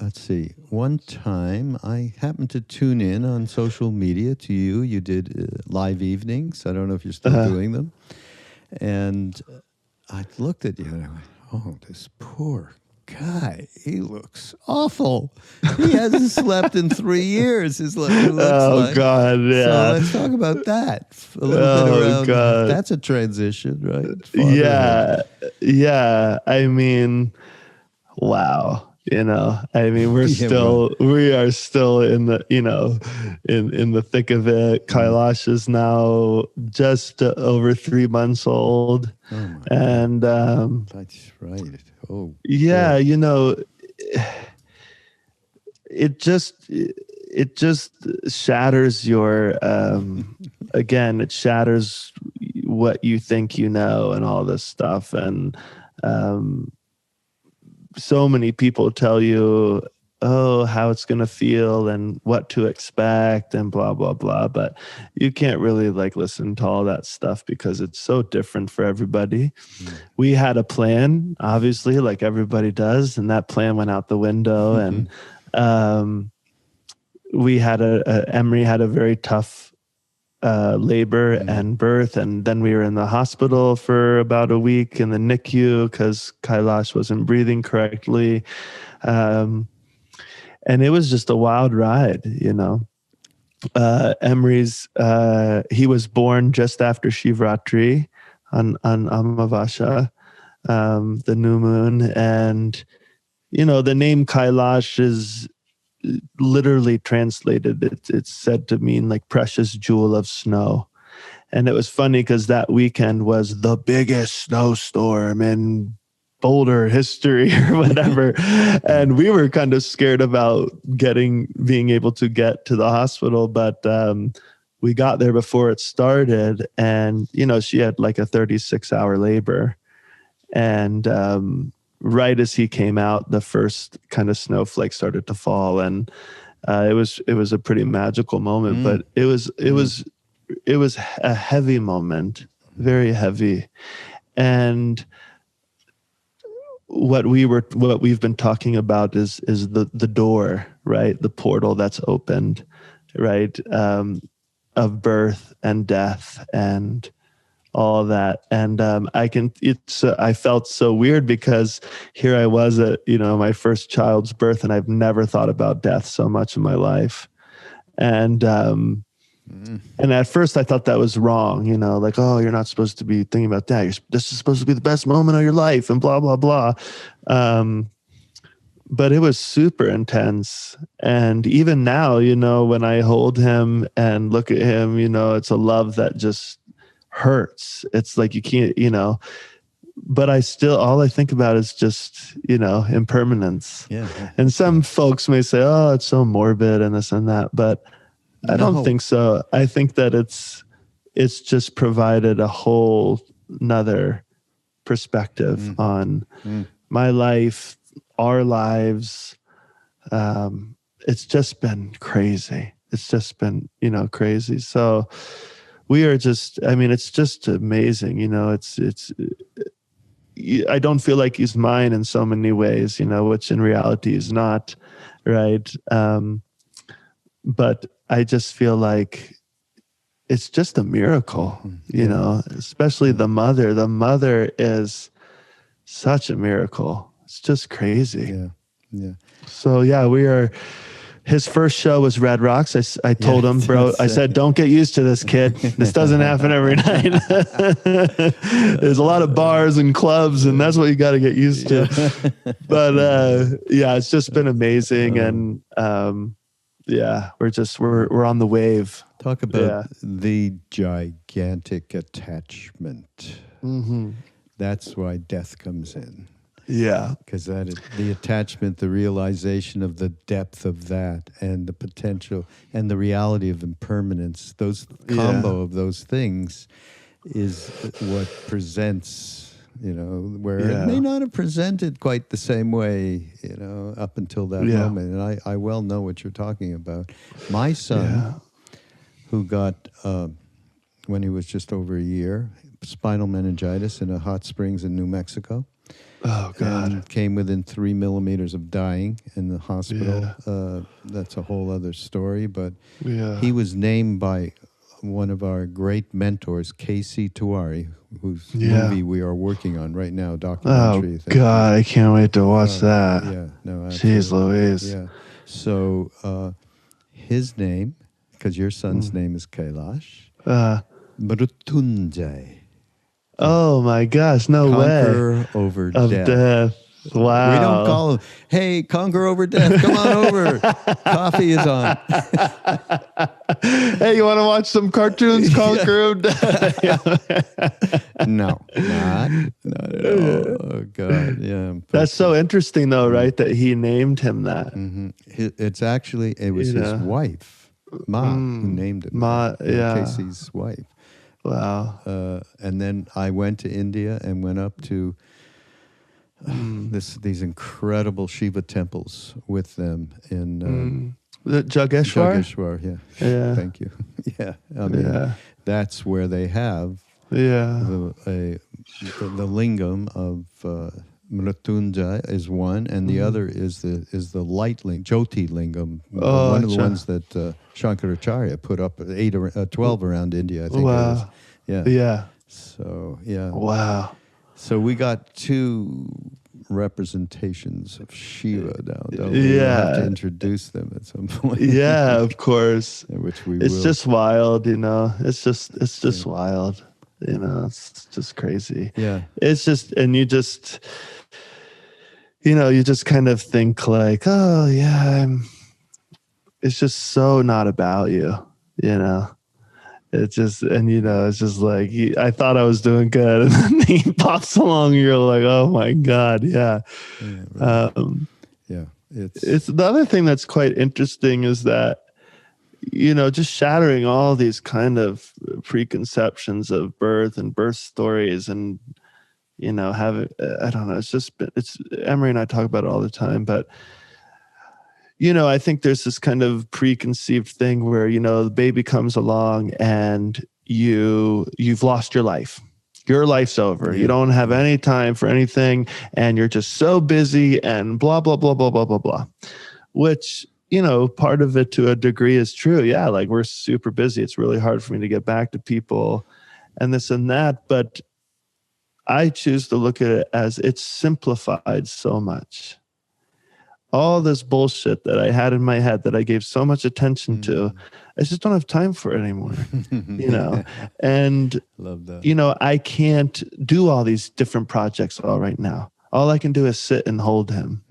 let's see. One time I happened to tune in on social media to you. You did live evenings. I don't know if you're still doing them. And I looked at you and I went, oh, this poor guy, he looks awful. He hasn't slept in 3 years. His looks like. God, yeah. So let's talk about that a little bit around. God. That's a transition, right? Fatherhood. Yeah. I mean, wow. We are still in the, in the thick of it. Kailash is now just over 3 months old. Oh and that's right. Oh, yeah, it just shatters your again, it shatters what you think and all this stuff. And so many people tell you, oh, how it's going to feel and what to expect and blah, blah, blah. But you can't really listen to all that stuff because it's so different for everybody. We had a plan, obviously, like everybody does. And that plan went out the window. And we had Emery had a very tough labor and birth. And then we were in the hospital for about a week in the NICU because Kailash wasn't breathing correctly. And it was just a wild ride, Emery's, he was born just after Shivratri on Amavasya, the new moon. And, the name Kailash is literally translated. It's said to mean like precious jewel of snow. And it was funny because that weekend was the biggest snowstorm in Boulder history or whatever. And we were kind of scared about being able to get to the hospital. But we got there before it started. And, she had like a 36-hour labor. And right as he came out, the first kind of snowflake started to fall, and it was a pretty magical moment. But it was a heavy moment, very heavy. And what we've been talking about is the door, right? The portal that's opened, right? Of birth and death and all that. And I felt so weird because here I was at, my first child's birth, and I've never thought about death so much in my life. And at first I thought that was wrong, like, oh, you're not supposed to be thinking about that. This is supposed to be the best moment of your life and blah, blah, blah. But it was super intense. And even now, when I hold him and look at him, it's a love that just hurts. It's like you can't, but all I think about is just, impermanence. Yeah. And some folks may say, oh, it's so morbid and this and that, but I don't think so. I think that it's just provided a whole nother perspective on my life, our lives. It's just been crazy. It's just been, crazy. So we are just, it's just amazing. I don't feel like he's mine in so many ways, which in reality is not, right? But I just feel like it's just a miracle, especially the mother. The mother is such a miracle. It's just crazy. Yeah. Yeah. So his first show was Red Rocks. I told him, bro, I said, don't get used to this, kid. This doesn't happen every night. There's a lot of bars and clubs, and that's what you got to get used to. But it's just been amazing. And we're on the wave. Talk about the gigantic attachment. Mm-hmm. That's why death comes in. Yeah. Because that is the attachment, the realization of the depth of that, and the potential and the reality of impermanence. Those combo of those things is what presents, where it may not have presented quite the same way, up until that moment. And I well know what you're talking about. My son, who got, when he was just over a year, spinal meningitis in a hot springs in New Mexico. Oh, God. And came within 3 millimeters of dying in the hospital. Yeah. That's a whole other story. But Yeah. he was named by one of our great mentors, K.C. Tiwari, whose movie we are working on right now, documentary. Oh, God, I can't wait to watch that. Yeah, no, jeez Louise. Yeah. So his name, because your son's name is Kailash, Mrutyunjay. Oh my gosh, no Conquer way. over Of death. Wow. We don't call him, hey, conquer over death. Come on over. Coffee is on. Hey, you want to watch some cartoons? Conquer over death. No, not at all. Oh, God. Yeah. That's so interesting, though, right? That he named him that. Mm-hmm. It was his wife, Ma, who named him. Ma, Casey's wife. Wow. And then I went to India and went up to these incredible Shiva temples with them in the Jageshwar? Jageshwar, yeah. Thank you. Yeah. I mean, that's where they have the lingam of Mrutyunjay is one, and the other is the light lingam, Jyoti lingam, one of the ones that Shankaracharya put up 12 around India, I think. Wow. It was. Yeah. So, yeah. Wow. So we got two representations of Shiva now, don't we? Yeah. We'll have to introduce them at some point. Yeah, of course. Which we It's will. just wild, It's just wild. It's just crazy. Yeah. It's just, and you just kind of think like, oh yeah, it's just so not about you, It's just, and it's just like, I thought I was doing good, and then he pops along, and you're like, oh my God, yeah. Right. It's the other thing that's quite interesting is that, just shattering all these kind of preconceptions of birth and birth stories, and have I don't know. It's Emery and I talk about it all the time, but I think there's this kind of preconceived thing where, the baby comes along and you've lost your life. Your life's over. Yeah. You don't have any time for anything, and you're just so busy and blah, blah, blah, blah, blah, blah, blah. Which, part of it to a degree is true. Yeah, like we're super busy. It's really hard for me to get back to people and this and that. But I choose to look at it as it's simplified so much. All this bullshit that I had in my head that I gave so much attention to, I just don't have time for it anymore, and love that. I can't do all these different projects all right now. All I can do is sit and hold him,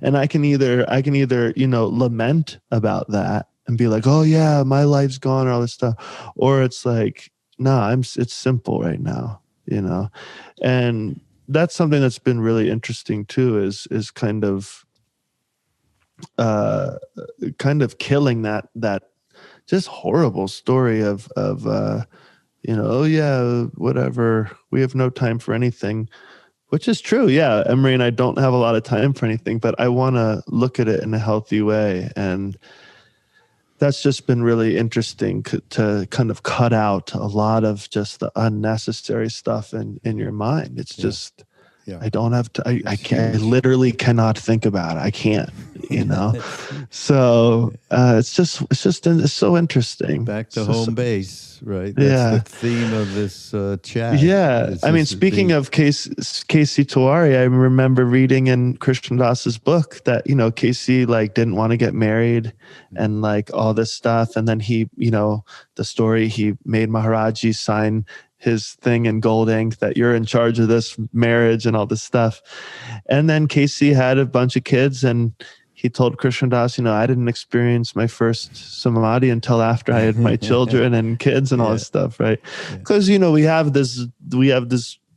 and I can either, lament about that and be like, oh yeah, my life's gone, or all this stuff. Or it's like, no, it's simple right now, and that's something that's been really interesting too, is kind of killing that just horrible story of oh yeah, whatever, we have no time for anything, which is true. Yeah, Emery and I don't have a lot of time for anything, but I want to look at it in a healthy way, and that's just been really interesting to kind of cut out a lot of just the unnecessary stuff in your mind. It's just I don't have to. I can't. I literally cannot think about it. I can't. So it's so interesting. Back to home base, right? That's the theme of this chat. Yeah, I mean, speaking of Casey Tiwari, I remember reading in Krishna Das's book that Casey didn't want to get married and all this stuff, and then he the story, he made Maharajji sign his thing in gold ink that you're in charge of this marriage and all this stuff. And then Casey had a bunch of kids, and he told Krishna Das, I didn't experience my first samadhi until after I had my children and kids and all this stuff, right? Because we have this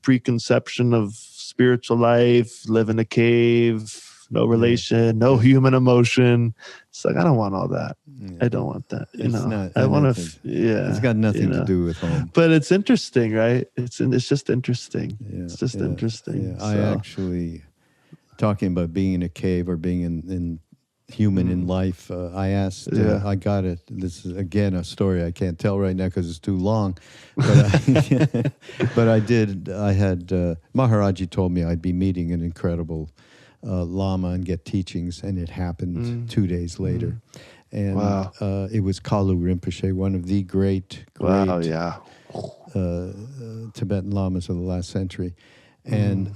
preconception of spiritual life, live in a cave, no relation, no human emotion. It's like, I don't want all that. I don't want that. I want to. It's got nothing to do with home. But it's interesting, right? It's just interesting. It's just interesting. Yeah. I actually, talking about being in a cave or being in human in life, I asked. I got it. This is again a story I can't tell right now because it's too long. But but I did. I had Maharajji told me I'd be meeting an incredible Lama and get teachings, and it happened 2 days later. And it was Kalu Rinpoche, one of the great Tibetan Lamas of the last century. And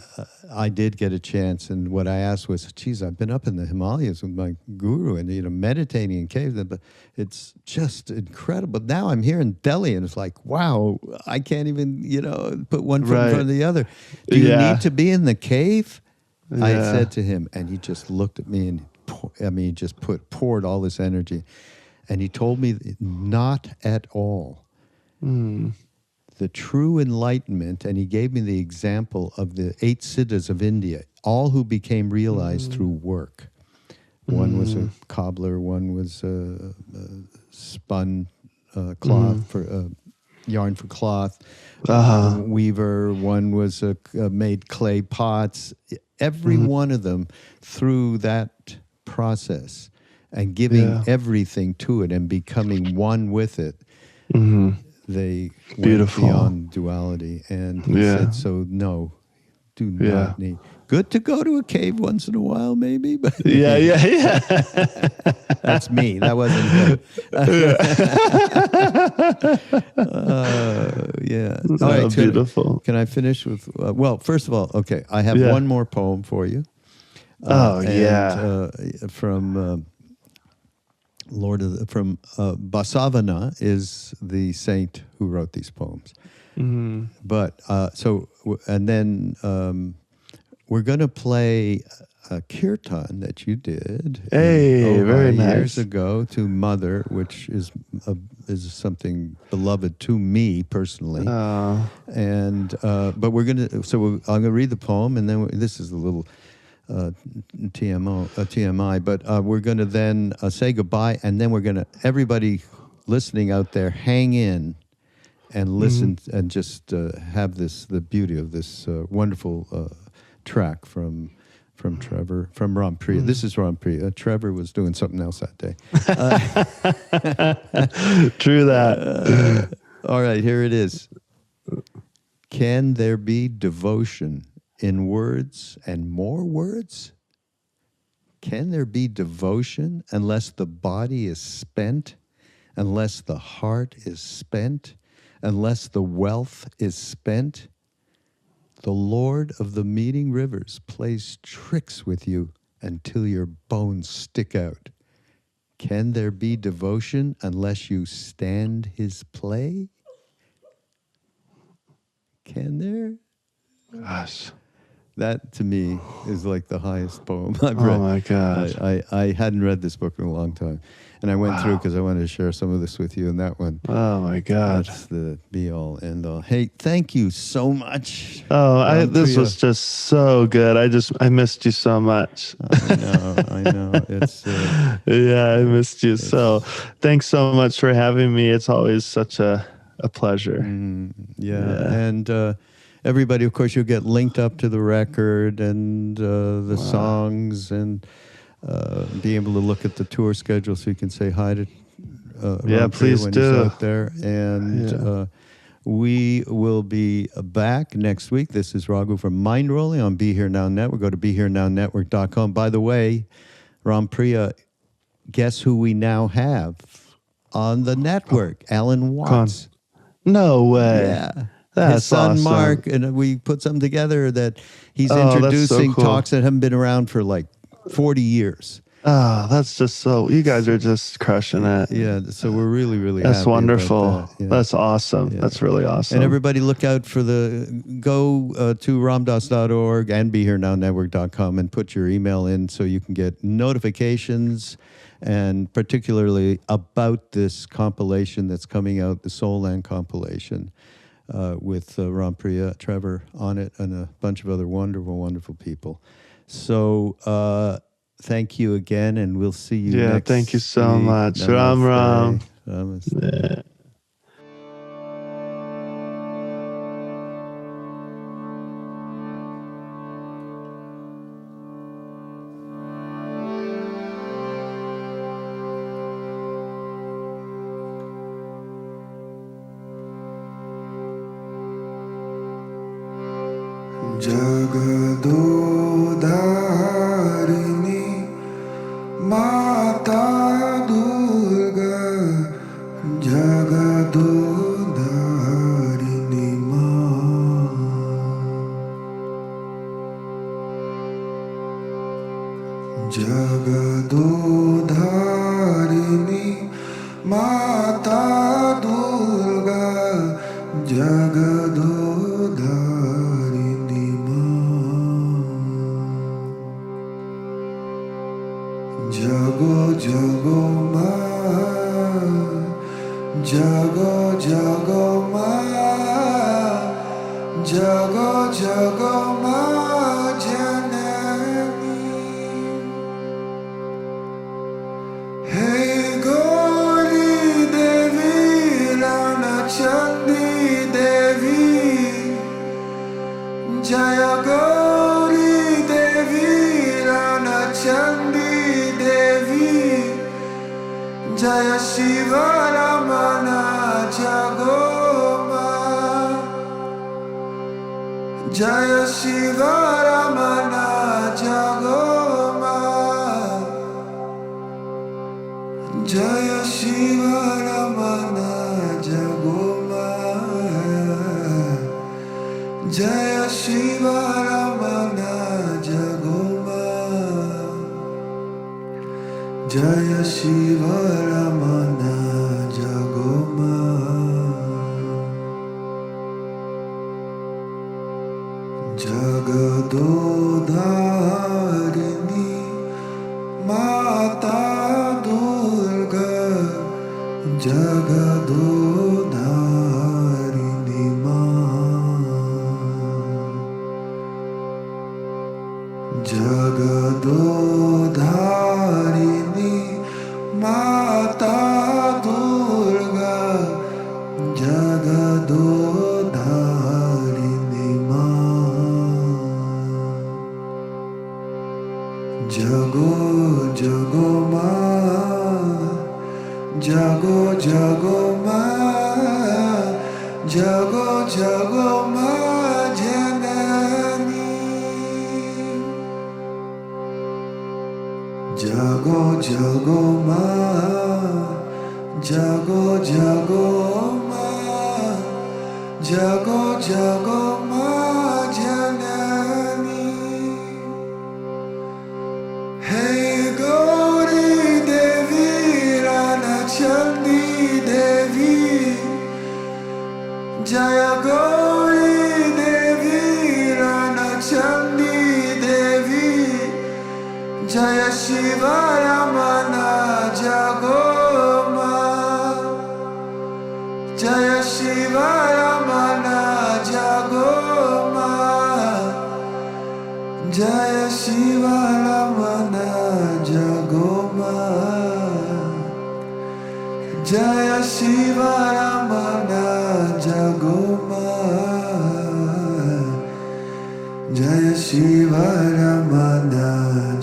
I did get a chance, and what I asked was, geez, I've been up in the Himalayas with my guru and meditating in caves, but it's just incredible. Now I'm here in Delhi, and it's like, wow, I can't even put one foot in front of the other. Do you need to be in the cave? I said to him, and he just looked at me, and he just poured all this energy, and he told me not at all. The true enlightenment, and he gave me the example of the 8 siddhas of India, all who became realized through work. One was a cobbler, one was a spun cloth for yarn for cloth, weaver, one was made clay pots. Every one of them, through that process and giving everything to it and becoming one with it, they went beyond duality. And he said, so no, do not need. Good to go to a cave once in a while, maybe, but that's me. That wasn't him. All right, beautiful. Can I finish with? Well, first of all, okay, I have one more poem for you. From Basavana is the saint who wrote these poems. But and then we're going to play a kirtan that you did very nice. years ago to Mother, which is something beloved to me personally. And but we're going to I'm going to read the poem, and then this is a little TMI, but we're going to then say goodbye, and then we're going to, everybody listening out there, hang in and listen and just have the beauty of this wonderful track from Trevor, from Rampriya. This is Rampriya. Trevor was doing something else that day. True that. All right, here it is. Can there be devotion in words and more words? Can there be devotion unless the body is spent, unless the heart is spent, unless the wealth is spent? The Lord of the meeting rivers plays tricks with you until your bones stick out. Can there be devotion unless you stand his play? Can there? Gosh. That, to me, is like the highest poem I've read. Oh, my God. I hadn't read this book in a long time. And I went through because I wanted to share some of this with you. And that one, Oh, my God. that's the be-all, end-all. Hey, thank you so much. Oh, this Rampriya. was just so good. I missed you so much. I know. It's Yeah, I missed you. So thanks so much for having me. It's always such a pleasure. yeah. And everybody, of course, you'll get linked up to the record and the songs, and be able to look at the tour schedule so you can say hi to Rampriya please when do. he's out there. And we will be back next week. This is Raghu from Mindrolling on Be Here Now Network. Go to BeHereNowNetwork.com. By the way, Rampriya, guess who we now have on the network? Alan Watts. No way. Yeah. That's his son awesome. Mark, and we put something together that he's Oh, that's so introducing cool. talks that haven't been around for like 40 years. Oh, that's just so, you guys are just crushing it. Yeah, so we're really, really That's happy about wonderful. that. Yeah. That's awesome. Yeah. That's really awesome. And everybody look out for go to ramdas.org and BeHereNowNetwork.com and put your email in so you can get notifications, and particularly about this compilation that's coming out, the Soul Land compilation, with Rampriya, Trevor on it, and a bunch of other wonderful, wonderful people. So thank you again, and we'll see you next week. Thank you so much. Ram Ram. Namaste. Jagadodarini Mata Durga Jagadodarini Ma Jagadodarini Mata Durga Jagadodarini Jago jago ma, jago jago ma, jago jago ma janani. Hey Gauri Devi, Rana Chandi Devi, Jaya Gauri Devi, Rana Chandi Devi, Jaya Shiva Ramana Jagoma, Jaya Shiva Ramana Jagoma, Jaya Shiva Ramana Jagoma, Jaya Shiva Ramana Jagoma, Jaya Shiva Ramana Jagoma, Jagadodarini Mata Durga Jagadodarini Ma Jagadodarini Mata Durga Jagadodarini jago ma, jago jago ma, jago jago ma janani. Hey Gauri Devi Rana Chandi Devi, Jaya Gauri Devi Rana Chandi Devi, Jaya Shiva Ramana Jago ma, Jaya Shiva Ramana Jago ma, Jaya Shiva Ramana Jago ma, Jaya Shiva Ramana Jago ma, Jaya Shiva Ramana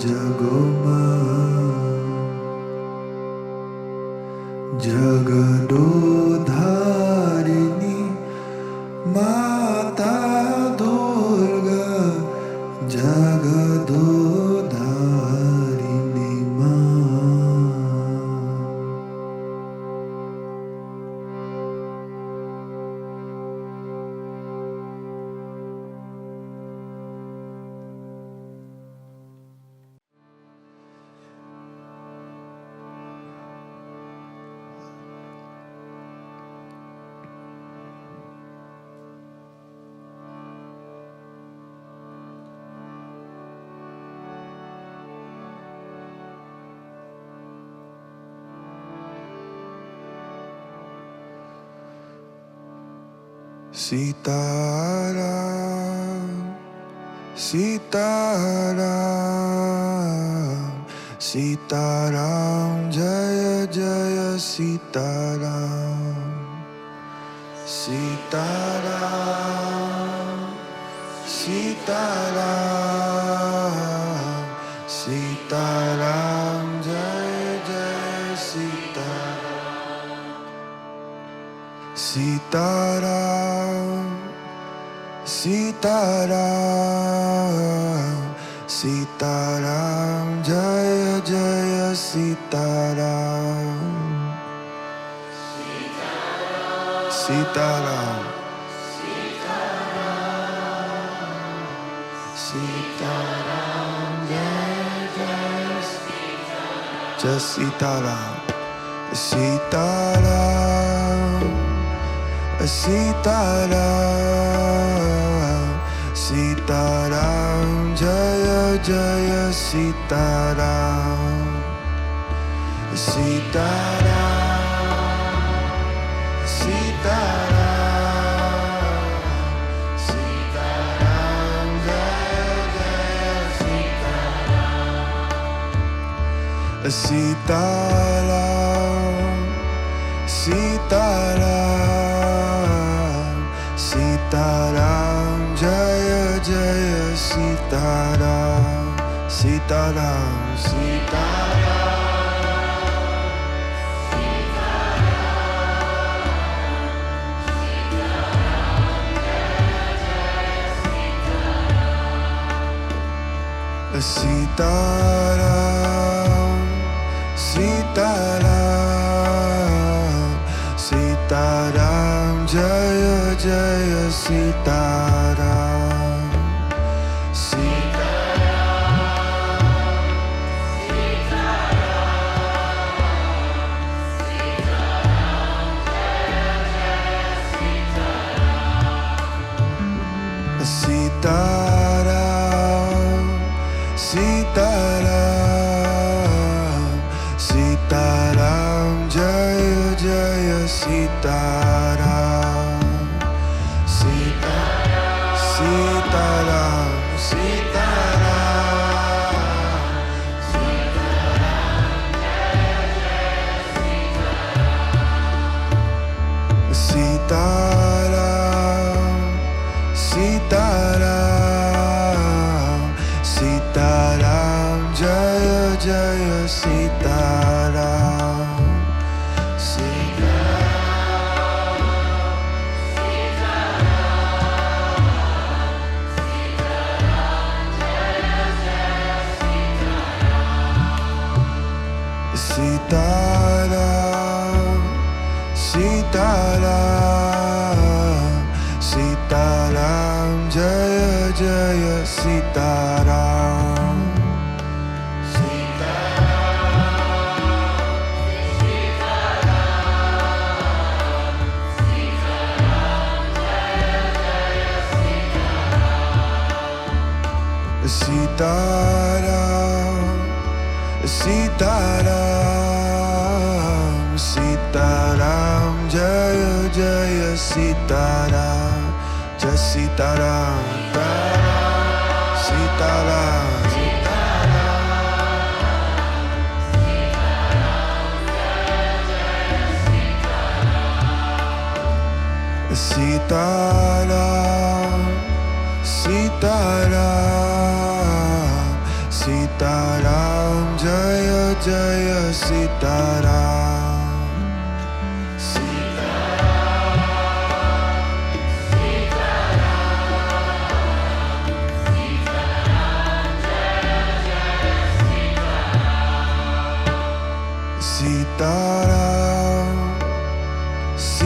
Jago ma. Jagadodharini Mata Durga, Jagadodharini Ma. Sitaram, Sitaram, Sitaram, Jaya Jaya Sitaram, Sitaram, Sitaram, Sitaram, Jaya Jaya Sitaram, Sitaram, Sitaram, Sitaram, Jaya Jaya Sitaram, Sitaram, Sitaram, Jaya Jaya Sitaram, just Sitaram, Sitaram, Sitaram, Sitaram, Jaya Jaya Sitaram, Sitaram, Sitaram, Sitaram, Jaya Jaya Sitaram, Sitaram, Sitaram, Sitaram, Jaya Jaya Sitaram, Sitaram, Sitaram, Sitaram, Sitaram, Jaya Jaya Sitaram, Sitaram, Sitaram, Sitaram, Jaya Jaya Sitaram, Sitaram, Sitaram, Sitaram, Sitaram, Sitaram, Sitaram, Jaya Jaya Sitaram, Sitaram, Sitaram, Jaya Jaya Sitaram. Sitaram, Sitaram, Sitaram, Jaya Jaya Sitaram, Jai Sitaram, Sitaram, Sitaram, Sitaram, Sitaram, Jaya Jaya Sitaram, Sitaram,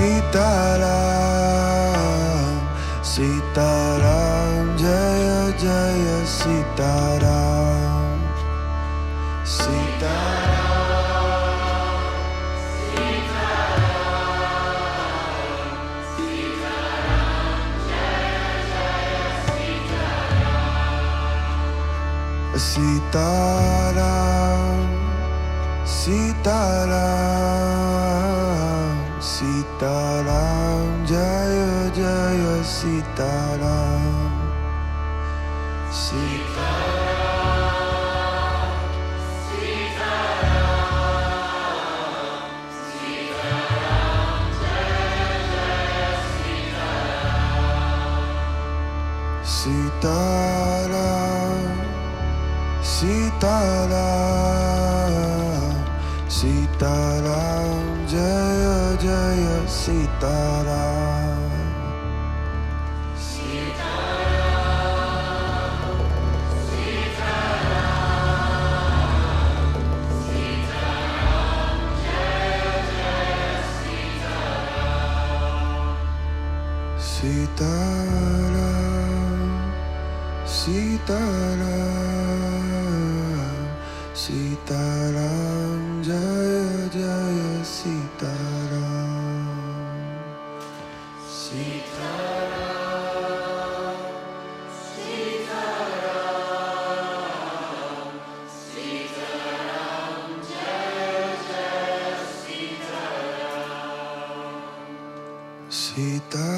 Sitaram, Sitaram, Jaya Jaya Sitaram, Sitaram, Sitaram, Sitaram, Sitaram, Jaya Jaya Sitaram, Sitaram, Sitaram, Sitaram, Sitaram, Jaya Jaya Sitaram, Sitaram, Sitaram, Sitaram, Jaya Jaya Sitaram, Sitaram, Sitaram, Sitaram, Jaya Jaya Sitaram, Sitaram, Sitaram, Sitaram, Jaya Jaya Sitaram,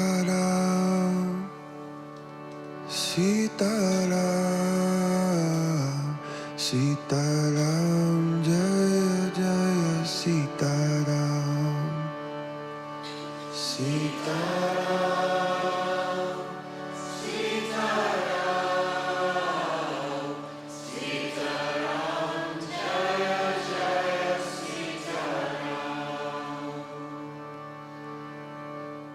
Sitaram, Sitaram, Sitaram, Jaya Jaya Sitaram,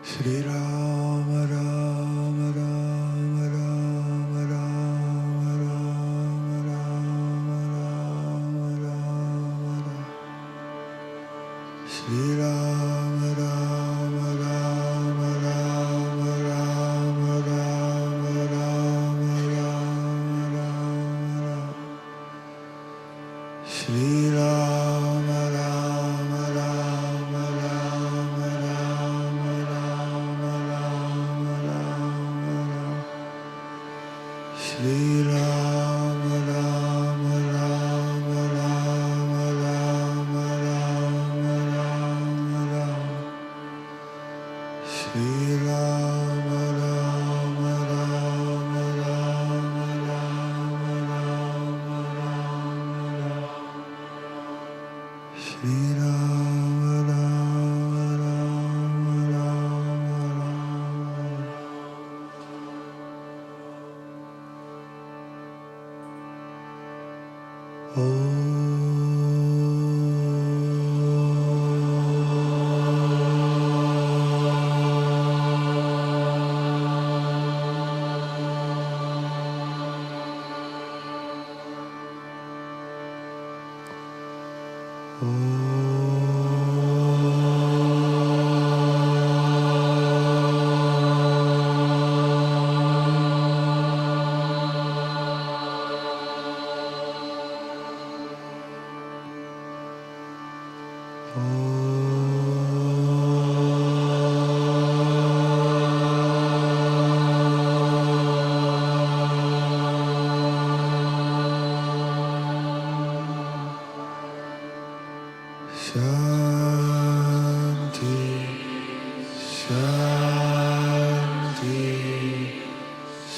Shri Rama Rama Rama Rama Rama Rama Rama Rama Rama Rama, Shri Rama Rama Rama Rama Rama Rama Rama Rama Rama, Shri Rama Rama Rama Rama Rama Rama Rama Rama, Shri Rama Rama Rama Rama Rama Rama Rama, Shri Rama Rama Rama Rama Rama Rama Rama, Shri Rama Rama Rama Rama Rama.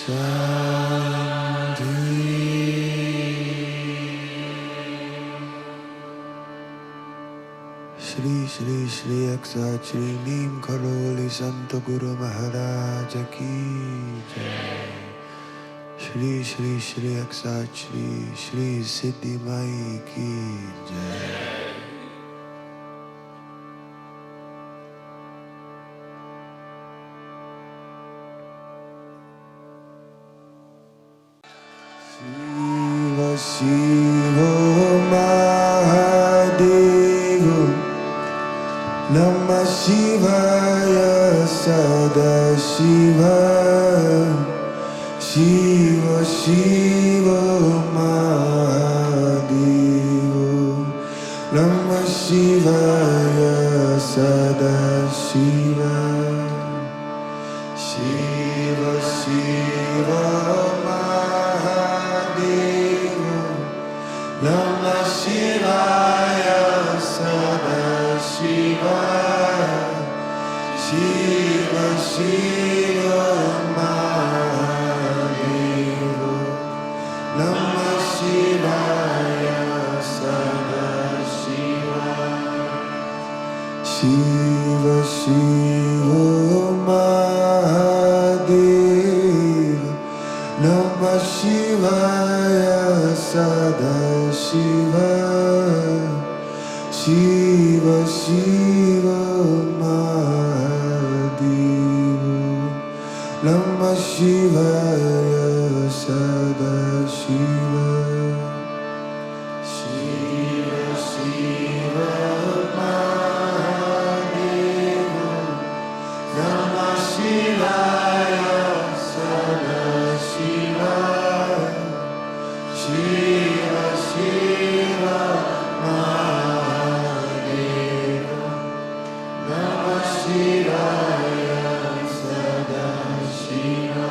Shri Shri Shri Aksa Shri Neem Karoli Sant Guru Maharaj Ki Jai. Shri Shri Shri Aksa Shri Shri Siddhi Mai Ki Jai. Shiva Shiva Mahadeva Namah Shivaya Sada Shiva Shiva Shiva Mahadeva Namah Shivaya Sada Shiva Shiva Shiva Mahadeva Namah Shivaya Sada Shiva Shiva Shiva Mahadeva Namah Shivaya Sada Shiva Shiva Shiva Mahadeva Namah Shivaya Sada Shiva Shiva Shiva Mahadeva Namah Shivaya Sada Shiva Shiva Shiva Mahadeva Namah Shivaya Sada Shiva Shiva Shiva Mahadeva Namah Shivaya Sada Shiva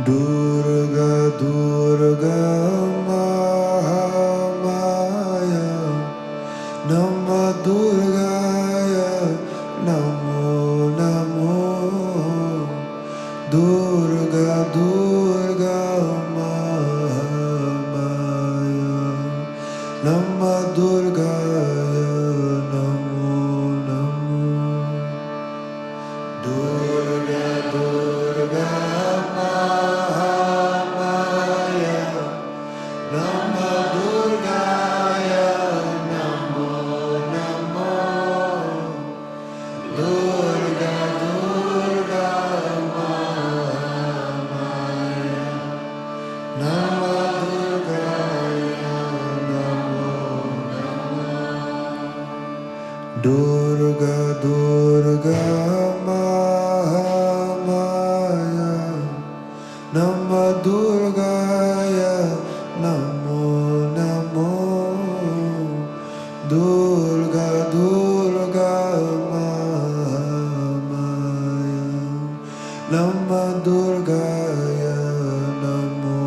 Durga Durga Mahamaya Namah Durgaya Namo Namo Durga Durga Mahamaya Namah Durgaya Namo Namo Durga Durga Mahamaya Namah Durgaya Namo Namo Durga Durga Mahamaya Namah Durgaya Namo Namo Durga Durga Mahamaya Namah Durgaya Namo Namo Durga Durga Mahamaya Namah Durgaya Namo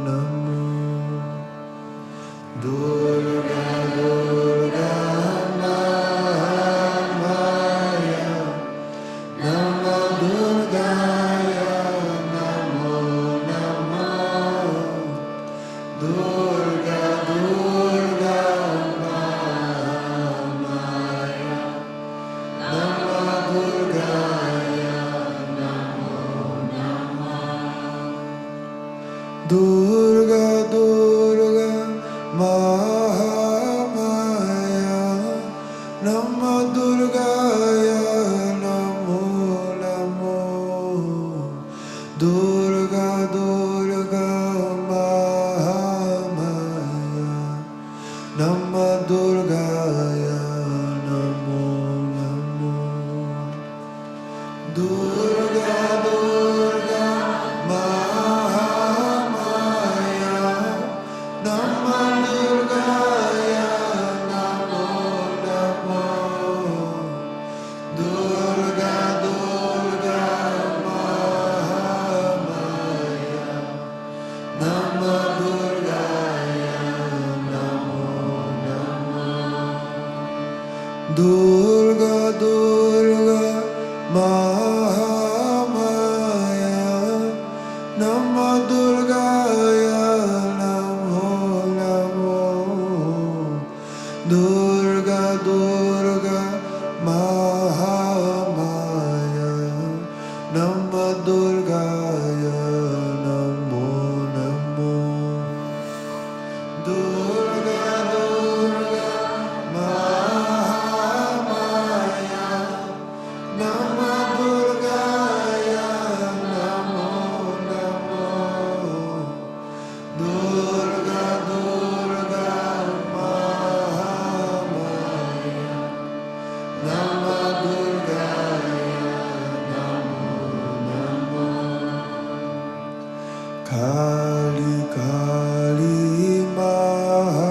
Namo Durga Durga Mahamaya Namah Durgaya Namo Namo Durga Durga Mahamaya Namah Durgaya Namo Namo Durga Durga Mahamaya Namah Durgaya Namo Namo Durga Durga Mahamaya Namah Durgaya Namo Namo Durga Durga Mahamaya Namah Durgaya Namo Namo Durga Durga Mahamaya Kali Kali Mahamata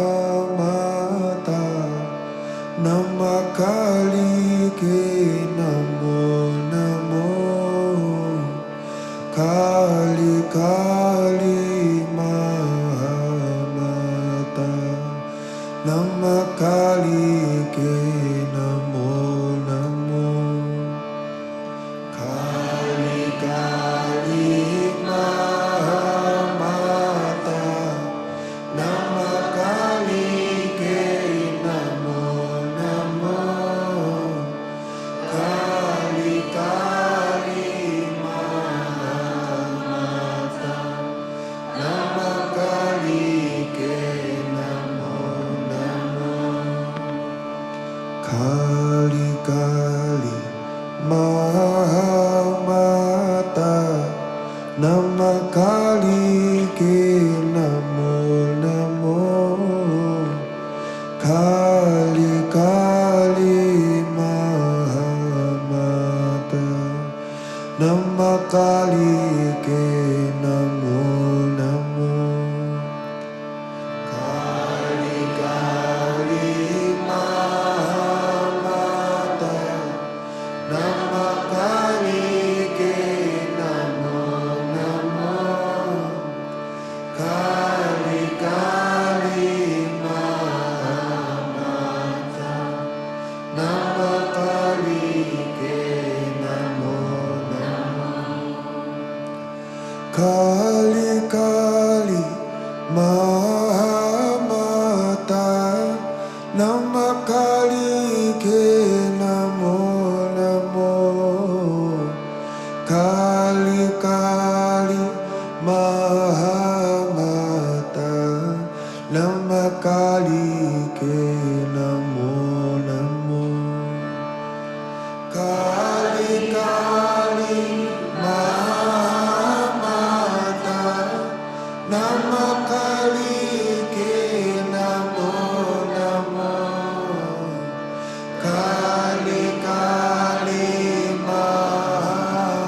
Nama Kali Ke Namo Namo Kali Kali Mahamata Nama Kali Ke Namo Namo Kali Kali Mahamata Nama Kali Ke Namo Namo Kali Kali Mahamata Nama Kali Ke Namo Namo Kali Kali Mahamata Nama Kali Ke Namo Namo Kali Kali Mahamata Nama Kali Ke Namo Namo Kali Kali Mahamata Nama Kali Ke Namo Namo Kali Kali Mahamata Nama Kali Ke Namo Namo Kali Kali Mahamata Nama Kali Ke Namo Namo Kali Kali Mahamata Nama Kali Ke Namo Namo Kali Kali Mahamata Nama Kali Ke Namo Namo Kali Kali Mahamata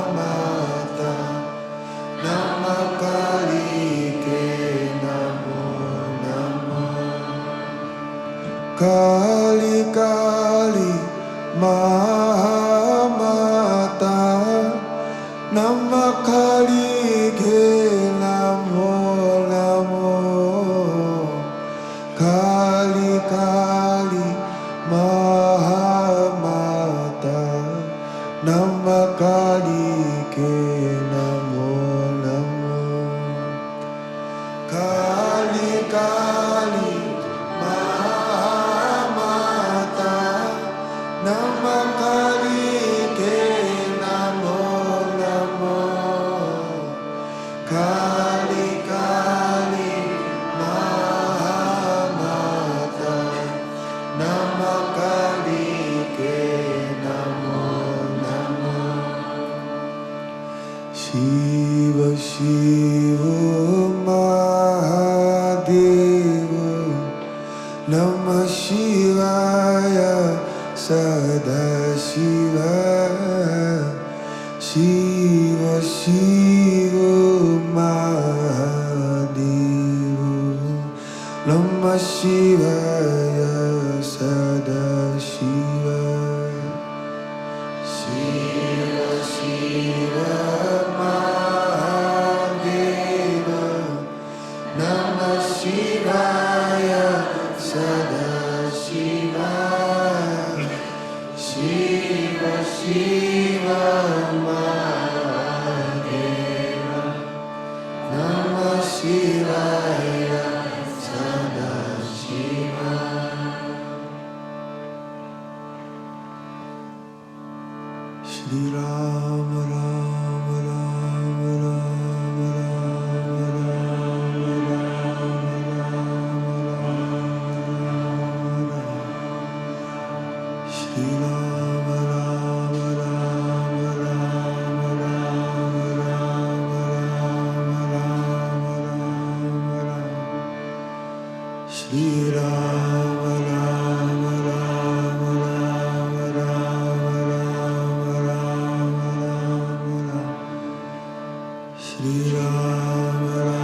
Nama Kali Ke Namo Namo Kali Kali Mahamata Nama Kali Ke Namo Namo Kali Kali Mahamata Nama Kali Ke Namo Namo Kali Kali Mahamata Nama Kali Ke Namo Namo Kali Kali Mahamata Nama Kali Ke Namo Namo Shiva Shiva Mahadeva Namah Shivaya Sada Shiva Shiva Shiva Mahadeva Namah Shivaya Sada Shiva Shiva Shiva Mahadeva Namah Shivaya Sada Shiva Shiva Shiva Mahadeva Namah Shivaya Sada Shiva Shri Rama Rama Rama Rama Rama Rama Shri Rama Rama Rama Rama Rama Rama Shri Rama Rama Rama Rama Rama Rama Shri Ram